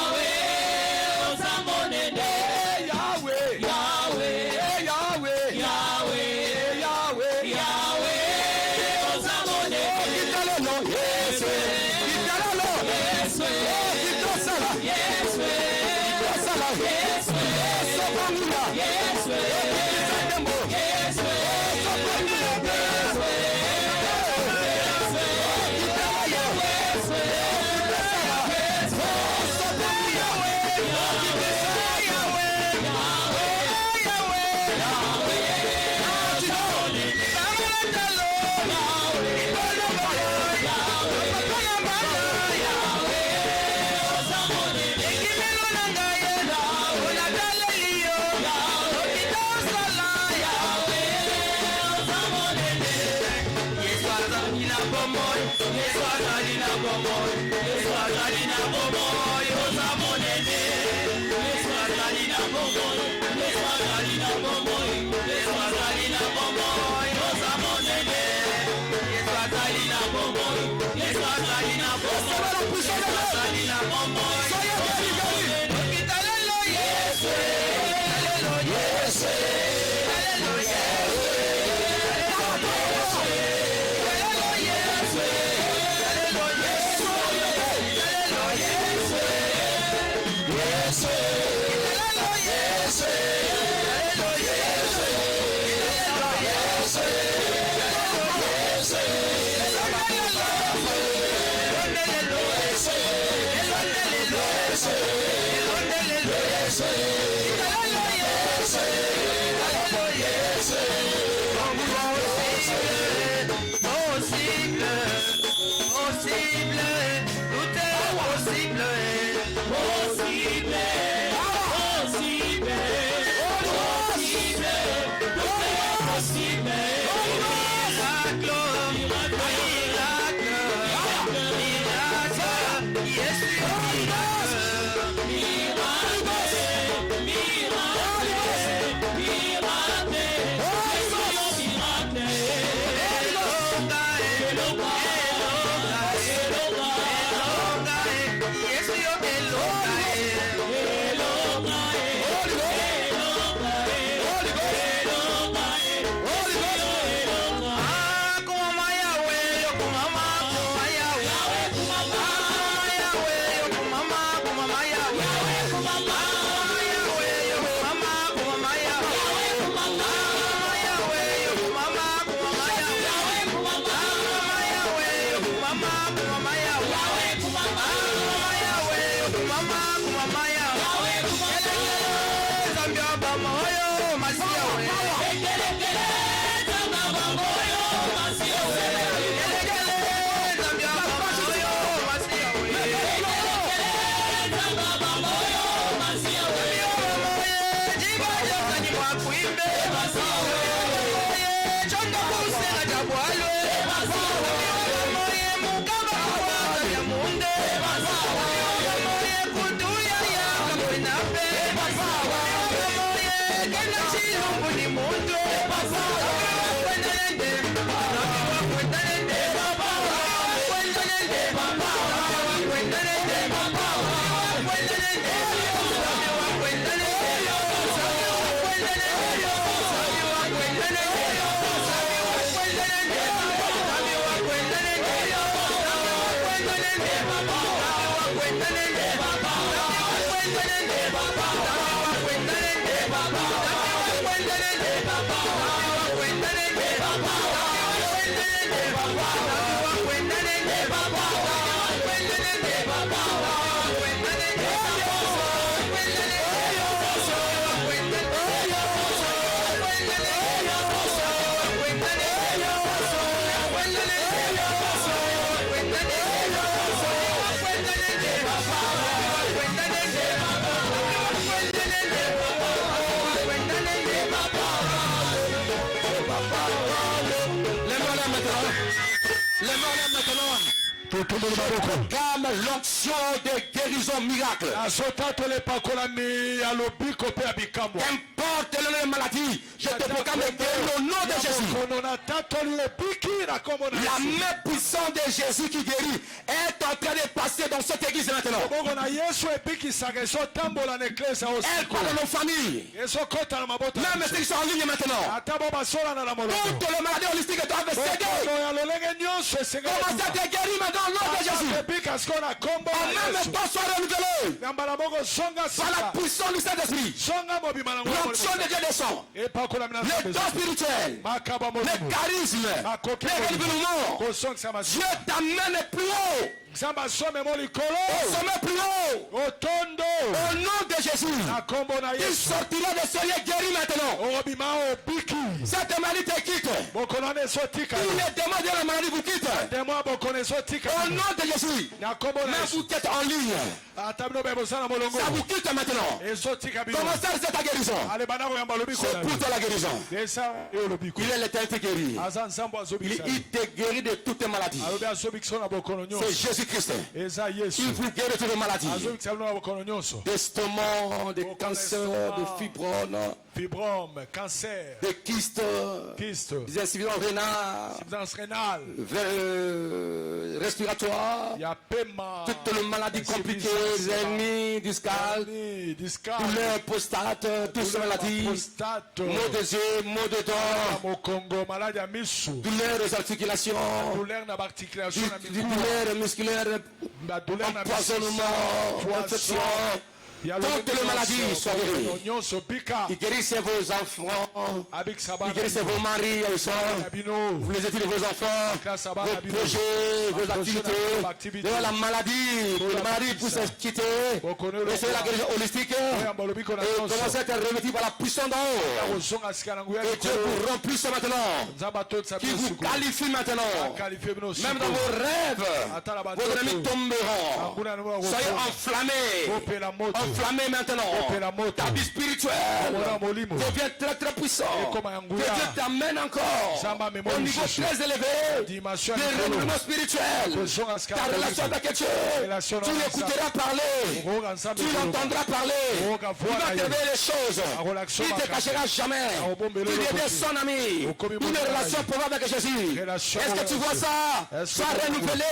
Les mains maintenant. Comme l'onction de guérison miracle. Qu'importe le maladie, je te proclame au nom de Jésus. La main puissante de Jésus qui guérit est en train de passer dans cette église maintenant. Elle parle à nos familles. Même ceux qui sont en ligne maintenant. Toutes les maladies holistiques doivent céder. Commencez à te guérir maintenant au nom de Jésus. En même temps, sois renouvelé par la puissance du Saint-Esprit. L'onction de Dieu descend. Le don spirituel, le charisme, le renouvellement. Dieu t'amène plus haut. Au sommet plus haut. Au nom de Jésus. Il sortira de ce lieu guéri maintenant. Cette maladie te quitte. Tous les démons de la maladie vous quittent. Au nom de Jésus. Mais vous êtes en ligne. Ça vous quitte maintenant. Comment ça c'est ta guérison? C'est pour toi la guérison. Il est l'éternel guéri. Il te guérit de toutes tes maladies. C'est Jésus-Christ. Il vous guérit de toutes les maladies. D'estomac, de cancer, de fibromes, cancer, de kystes, des insuffisances rénales, respiratoires, toutes les maladies compliquées, les hernies discales, douleurs prostate, toutes ces maladies, maux des yeux, maux de dents, douleurs des articulations, douleurs musculaires, empoisonnement, infection. Toutes les maladies sont guéries. Il guérissent vos enfants. Il guérissent vos maris et soeurs. Vous les étudiez vos enfants, vos projets, vos activités. De la maladie, les maladies puissent se quitter. Recevez la guérison holistique. Et commencez à être revêtu par la puissance d'en haut. Et Dieu vous remplisse maintenant. Qui vous qualifie maintenant. Même dans vos rêves, vos ennemis tomberont. Soyez enflammés. Enflammé maintenant. Ta vie spirituelle devient très très puissant. Que Dieu t'amène encore au niveau très élevé. Le renouvellement spirituel. Ta relation avec Dieu. Tu l'écouteras parler. Tu l'entendras parler. Il va te révéler les choses. Il ne te cachera jamais. Il devient son ami. Une relation pour avec Jésus. Est-ce que tu vois ça? Sois renouvelé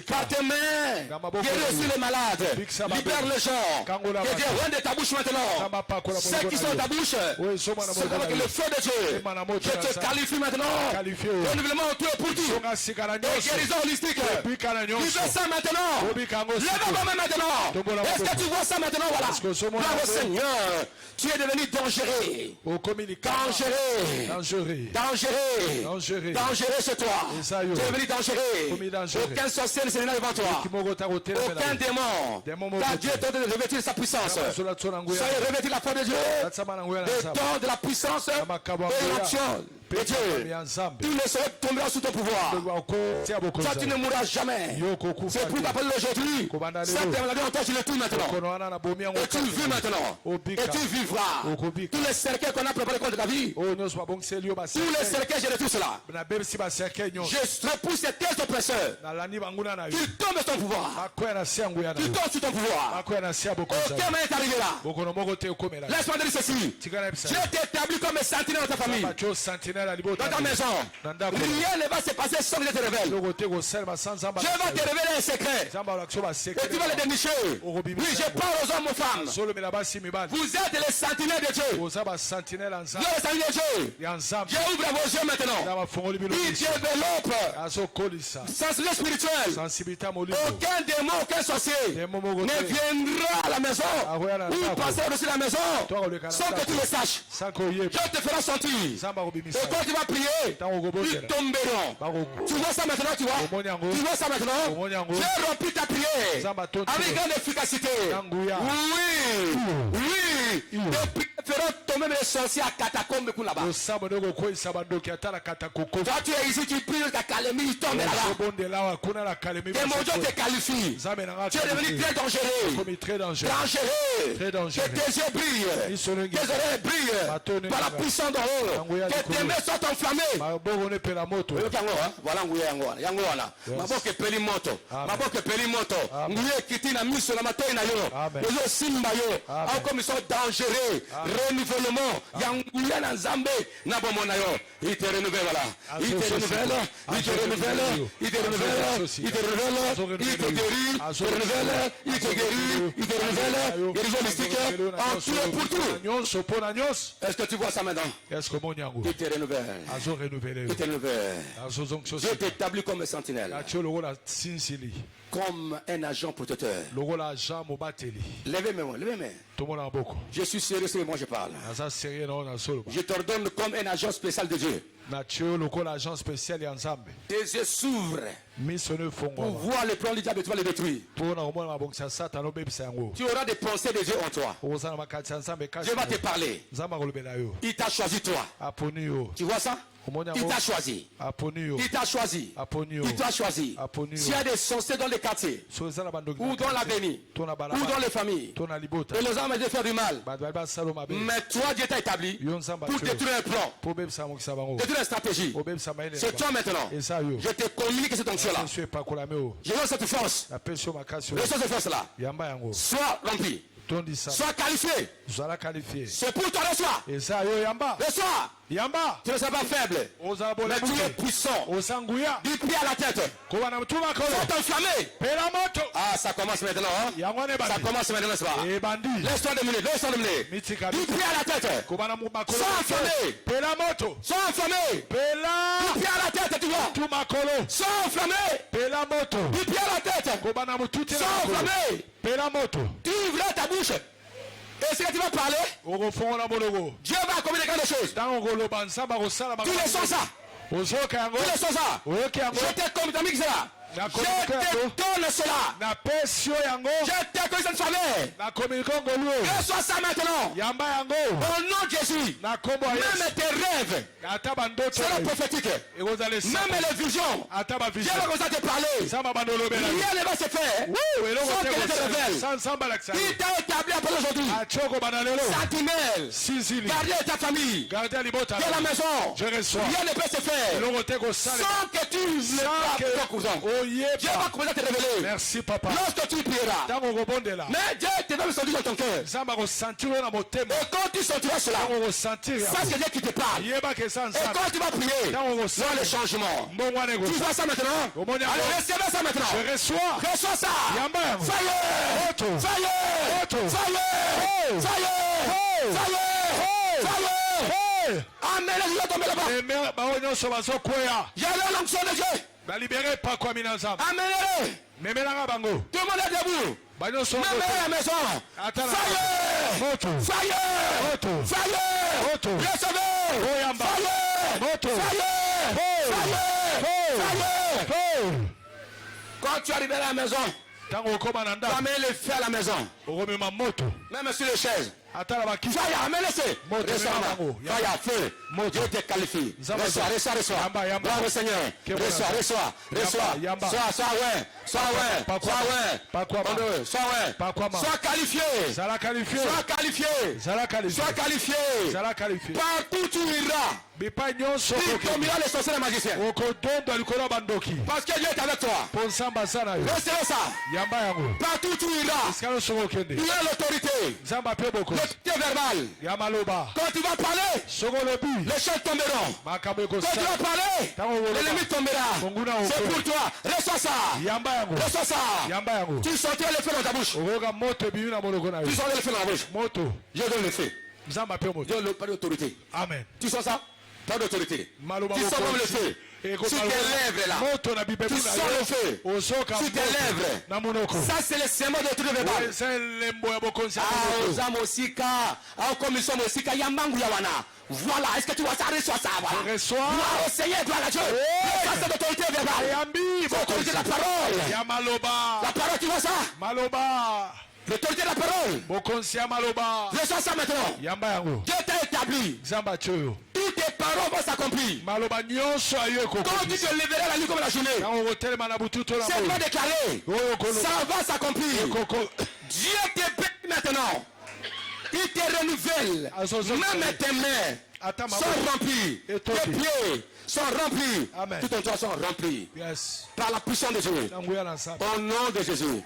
par tes mains. Guéris aussi les malades. Libère les gens. Que Dieu rende ta bouche maintenant. Ceux qui sont dans ta bouche, c'est avec le feu de Dieu. Je te qualifie maintenant. Renouvellement, tout est pour tout. Et guérison holistique. Vivez ça maintenant. Lève-toi maintenant. Est-ce que tu vois ça maintenant? Voilà. Gloire au Seigneur. Tu es devenu dangereux. Dangereux chez toi. Tu es devenu dangereux. Aucun sorcier ne s'est devant toi. Aucun démon. Car Dieu t'a donné de revêtir sa puissance. Soyez revêtis la foi de Dieu. Le don de la puissance et l'action. Et Dieu, tous les soleils tomberont sous ton pouvoir. Toi, tu ne mourras jamais. C'est pour t'appeler aujourd'hui. Cette maladie en toi, tu le tout maintenant. Et tu vis maintenant. Et tu vivras. Tous les cercueils qu'on a préparés contre ta vie. Tous les cercueils, je détruis cela. Je repousse ces pièces oppresseurs. Tu tombes sur ton pouvoir. Tu tombes sur ton pouvoir. Aucun moyen t'arrivera. Laisse-moi dire ceci. Je t'établis comme sentinelle dans ta famille. Dans ta maison, rien ne va se passer sans que je te révèle. Dieu va te révéler un secret. Et tu vas le dénicher. Oui, je parle aux hommes, aux femmes. Vous êtes les sentinelles de Dieu. Vous êtes les sentinelles de Dieu. Dieu ouvre vos yeux maintenant. Il développe sensibilité spirituelle. Aucun démon, aucun sorcier ne viendra à la maison ou passera au-dessus de la maison sans que tu le saches. Dieu te fera sentir. Et quand tu vas prier, ils tomberont. Tu vois ça maintenant, tu vois? Tu vois ça maintenant? J'ai rempli ta prière avec grande efficacité. Oui. Des prières feront tomber les sorciers à Catacombe là-bas. Toi tu es ici, tu pries jusqu'à Calémie, il tombe là-bas. Tes mondiaux te qualifient. Tu es devenu très dangereux. Que tes yeux brillent. Tes oreilles brillent. Par la puissance d'en haut. Que tes mains sont enflammées. Voilà Yangoana. Maboke peli moto. Maboke peli moto. Nguye kitina miso na matoi na yo. Yo simba yo. Au comme ils sont dangereux. Renouvellement. Yanguya na Nzambe na bomona yo. Il te renouvelle voilà. Il te renouvelle. Il te renouvelle. Il te renouvelle. Il te renouvelle. Il te guérit. Il te renouvelle. Il te guérit. Il te renouvelle. Guérison mystique. En tout et pour tout. Est-ce que tu vois ça maintenant? Il te renouvelle. Il te renouvelle. Dieu t'établit comme un sentinelle. Comme un agent protecteur. Levez-moi, levez-moi. Je suis sérieux sur moi je parle. Je t'ordonne comme un agent spécial de Dieu. Tes yeux s'ouvrent pour voir les plans du diable et tu vas les détruire. Tu auras des pensées de Dieu en toi. Dieu va te parler. Il t'a choisi toi. Tu vois ça? Il t'a choisi. Il t'a choisi. Il t'a choisi. S'il y a des sorciers dans les quartiers, ou dans l'avenir, ou dans les familles, et les hommes de faire du mal, mais toi Dieu t'a établi pour détruire un plan, détruire une stratégie. C'est toi maintenant. Je te communique cette onction-là. Je veux cette force. Reçois cette force-là. Sois rempli. Sois qualifié. C'est pour toi, reçois. Reçois. Tu ne seras pas faible, mais tu es puissant. Du pied à la tête. Faut t'enflammer. Ah, ça commence maintenant. Hein? Ça commence maintenant, n'est-ce pas? Laisse-toi dominer. Du pied à la tête. Sois enflammé. Sois enflammé. Du pied à la tête, tu vois. Sois enflammé. Du pied à la tête. Sois enflammé. Tu ouvres ta bouche. Et ce que tu vas parler, Dieu va communiquer des choses. Tu le sens ça. Tu le sens ça. Je t'ai communiqué cela. Je te donne cela. Je te connais cette famille. Reçois ça maintenant. Au nom de Jésus. Même tes rêves seront prophétiques. Même les visions. Dieu va commencer à te parler. Rien ne va se faire sans qu'il te révèle. Il t'a établi après aujourd'hui. Sentinelle. Garder ta famille. Dans la maison. Rien ne peut se faire sans que tu ne parles ton cousin. Dieu va commencer à te révéler. Merci papa. Lorsque tu prieras. Mais Dieu te va me sentir dans ton cœur. Et quand tu sentiras cela, ça c'est Dieu qui te parle. Et quand tu vas prier, vois le changement. Tu vois ça maintenant? Allez, recevez ça maintenant. Je reçois. Reçois ça. Fire. Amen. Je vais tomber là-bas. Il y a l'onction de Dieu. Libéré par quoi minazam. Amenez-le. Tout le monde est debout. Même à la maison. Fire. Recevez. Fire. Quand tu arrives à la maison, tu amènes le feu à la maison. Même sur les chaises. Fire, amène-le. Fire, feu. Dieu te qualifie. Reçois. Bravo Seigneur. Reçois. Sois qualifié. Partout tu iras. Tu combineras les sorciers et les magiciens. Parce que Dieu est avec toi. Recevez ça. Partout tu iras. Il y a l'autorité. L'autorité verbale. Quand tu vas parler, les choses tomberont. Quand tu vas parler, l'ennemi tombera. C'est pour toi. Reçois ça. Tu sortiras le feu dans ta bouche. Tu sortiras le feu dans la bouche. Je donne le feu. Dieu n'a pas d'autorité. Amen. Tu sens ça? Pas d'autorité. Tu sens comme le feu. Sur tes lèvres là. Tu sens le feu. Sur tes lèvres. Ça c'est le serment de tout le verbal. Comme nous sommes aussi, Yambangu Yawana. Voilà, est-ce que tu vois ça? Reçois ça. Gloire au Seigneur, gloire à Dieu. Ça c'est l'autorité verbale. C'est l'autorité de la parole. La parole, tu vois ça? L'autorité de la parole. Reçois ça maintenant. Dieu t'a établi. Toutes tes paroles vont s'accomplir. Quand tu te lèveras la nuit comme la journée, c'est pas déclaré. Ça va s'accomplir. Dieu te bénit maintenant. Il te renouvelle. Même tes mains sont remplies. Tes pieds sont remplis. Tout ton corps sont remplis. Par la puissance de Dieu. Au nom de Jésus.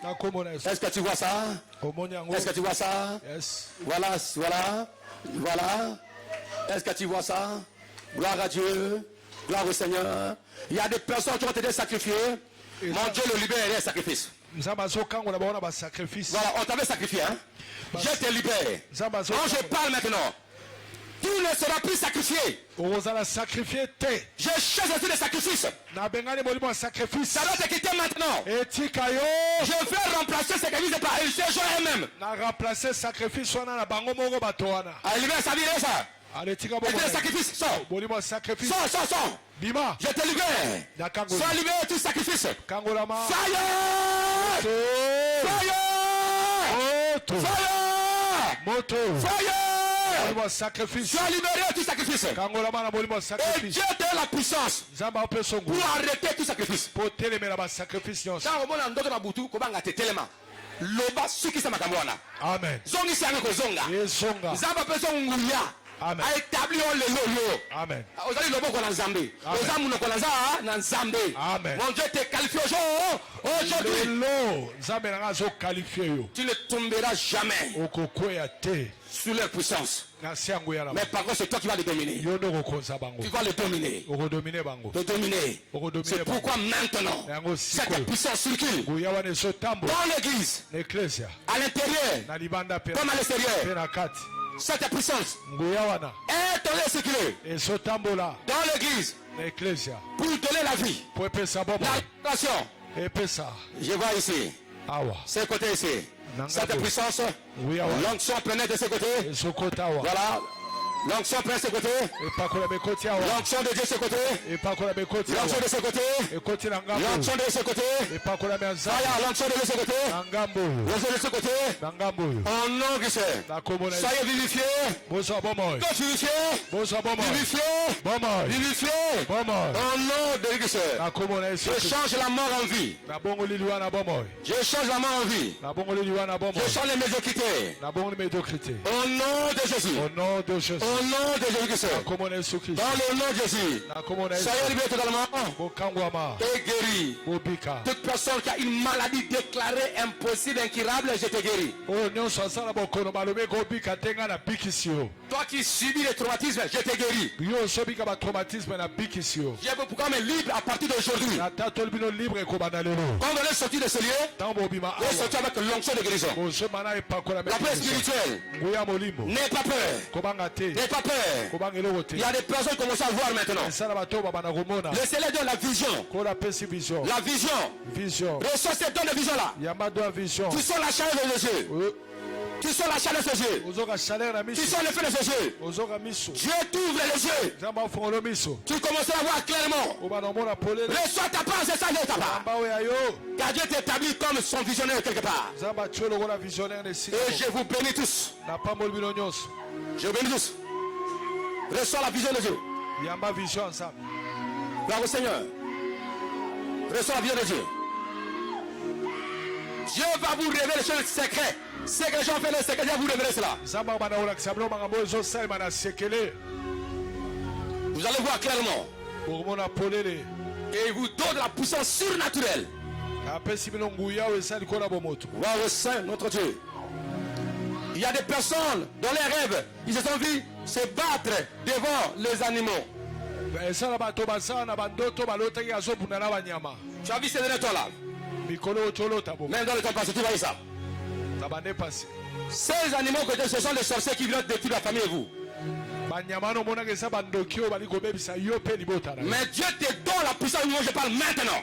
Est-ce que tu vois ça? Est-ce que tu vois ça? Voilà. Est-ce que tu vois ça? Gloire à Dieu. Gloire au Seigneur. Il y a des personnes qui ont été sacrifiées. Mon Dieu le libère des sacrifices. Voilà, on t'avait sacrifié. Hein? Je te libère. Quand je parle maintenant, tu ne seras plus sacrifié. Je cherche aussi des sacrifices. Ça doit te quitter maintenant. Je vais remplacer ces sacrifices par ces gens eux-mêmes. Allez, libère sa vie, ça. Et des sacrifices, sors. Sors. Je te libère. Sois libéré de tout sacrifice. Fire! Sois libéré de tout sacrifice. Et Dieu te donne la puissance pour arrêter tout sacrifice. Loba suki sama kamwana. Amen. Zongi sana ko zonga. Zamba peso nguya. Amen. A établi on le loyo. Amen. Ozali lobo ko na Nzambe. Ozamu no ko na Nzambe. Amen. Mon Dieu te qualifie aujourd'hui. Nzambe na zo qualifier yo. Tu ne tomberas jamais. Okokoya te. Sous leur puissance. Mais par contre, c'est toi qui vas les dominer. Tu vas les dominer. Les dominer. C'est pourquoi maintenant, cette puissance circule dans l'église, à l'intérieur, comme à l'extérieur. Cette puissance est en circuler dans l'église pour donner la vie, la nation. Je vois ici, ce côté ici. Cette puissance, l'onction prenait de ce côté. Voilà. L'onction prend de ce côté. L'onction de Dieu de ce côté. L'onction de ce côté. L'onction de ce côté. L'onction de ce côté. L'onction de ce côté. En nom de Jésus. Soyez vivifiés. Vivifiés. En nom de Jésus. Je change la mort en vie. Je change la mort en vie. Je change les médiocrités. Au nom de Jésus. Au nom de Jésus-Christ. Dans le nom de Jésus. Soyez libérés totalement. Et guéris. Toute personne qui a une maladie déclarée impossible, incurable, je te guéris. Toi qui subis les traumatismes, je te guéris. Je veux pourquoi me libre à partir d'aujourd'hui. Quand on est sorti de ce lieu, on est sorti avec l'onction de guérison. La paix spirituelle. N'aie pas peur. N'aie pas peur. Il y a des personnes qui commencent à voir maintenant. Laissez-les donner la vision. La vision. Reçois cette donne de vision là. Tu sens la chaleur de Jésus. Tu sens la chaleur de Jésus. Tu sens le feu de Jésus. Dieu t'ouvre les yeux. Tu commences à voir clairement. Reçois ta part, c'est ça de ta part. Car Dieu t'établit comme son visionnaire quelque part. Et je vous bénis tous. Je vous bénis tous. Reçois la vision de Dieu. Gloire au Seigneur. Reçois la vision de Dieu. Dieu va vous révéler les choses secrètes. Ce que les gens font, c'est que Dieu vous révèle cela. Vous allez voir clairement. Et il vous donne la puissance surnaturelle. Gloire au Saint, notre Dieu. Il y a des personnes dans les rêves, ils se sont vus se battre devant les animaux. Tu as vu ces derniers temps là? Même dans le temps passé, tu vois ça. Ces animaux que ce sont les sorciers qui viennent détruire la famille et vous. Mais Dieu te donne la puissance dont je parle maintenant.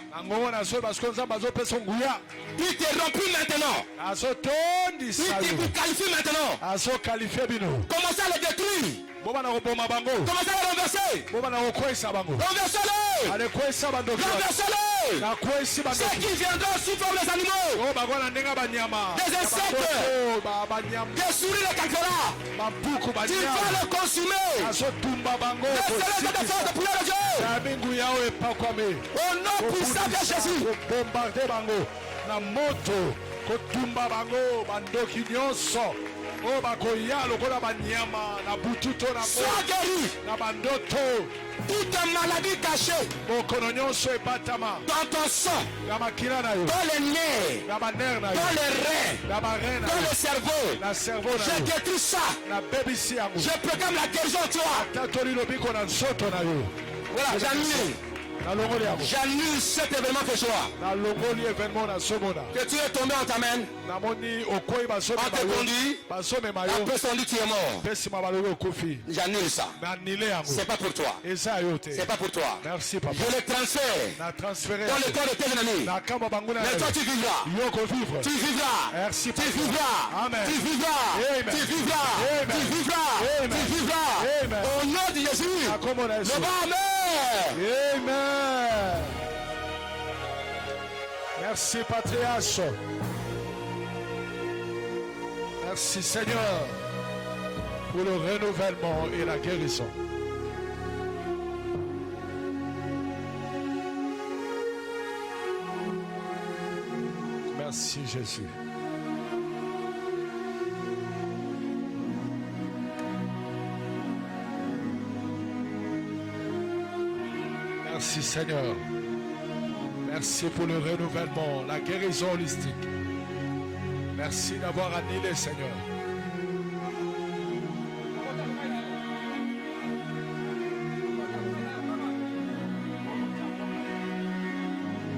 Il te remplit maintenant. Il te vous qualifie maintenant. Commencez à le détruire. Commencez à renverser. Renversez-le. Renversez-le. Ceux qui viendront sous forme des animaux, des insectes, des souris, des cancrelats, tu vas le consumer. Laissez-le de force de prière de Dieu. Au nom puissant de Jésus. Na moto kotumba bango bandoki nyonso o bakoya lokola banyama na bututo na sois guéri na bandoto toute maladie cachée bokono nyonso ebatama dans ton sang, na makila na yo dans les nerfs, na baner na yo dans les reins, na barena dans le cerveau. na cerveau na Je yo détruis ça. na bebisi yango Je proclame la guérison en toi. tatoli lobiko na nsoto na yo. Voilà, j'annule. J'annule cet événement ce soir. Que tu es tombé en ta main. On te conduit. La personne dit tu es mort. J'annule ça. C'est pas pour toi. C'est pas pour toi. Merci, papa. Je le transfère dans le corps de tes ennemis. Mais toi tu vivras. Tu vivras. Merci, tu vivras. Amen. Tu vivras. Amen. Tu vivras. Amen. Tu vivras. Amen. Tu vivras. Amen. Au nom de Jésus. Le bas, amen. Amen. Merci, Patriarche. Merci, Seigneur, pour le renouvellement et la guérison. Merci, Jésus. Merci, Seigneur. Merci pour le renouvellement, la guérison holistique. Merci d'avoir annulé, Seigneur.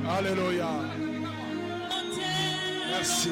Alléluia. Merci.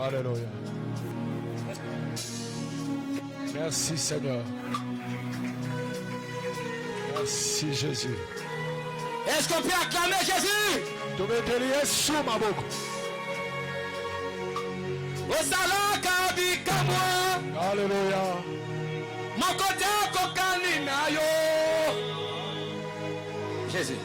Alléluia. Merci, Seigneur. Merci, Jésus. Est-ce qu'on peut acclamer Jésus? Alléluia. Jésus.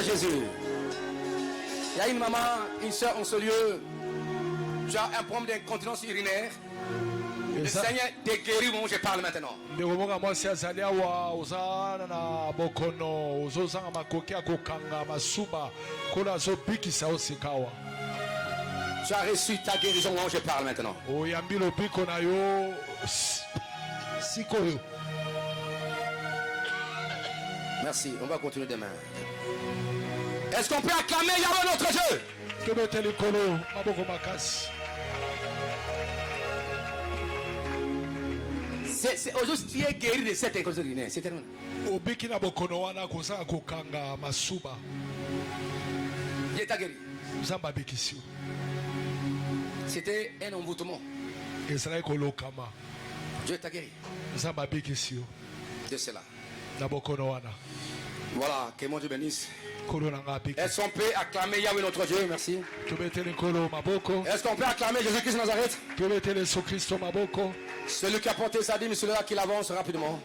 Jésus. Il y a une maman, une soeur en ce lieu. Tu as un problème d'incontinence urinaire. Le Seigneur te guérit au moment où je parle maintenant. Tu as reçu ta guérison au moment où je parle maintenant. Merci, on va continuer demain. Est-ce qu'on peut acclamer Yahweh notre Dieu? C'est aujourd'hui tu es guéri de cette incontinence urinaire. C'est terminé. Dieu t'a guéri. C'était un envoûtement. Dieu t'a guéri de cela. Voilà, que mon Dieu bénisse. Est-ce qu'on peut acclamer Yahweh notre Dieu? Merci. Est-ce qu'on peut acclamer Jésus-Christ de Nazareth? Celui qui a porté sa dîme, celui-là qui l'avance rapidement.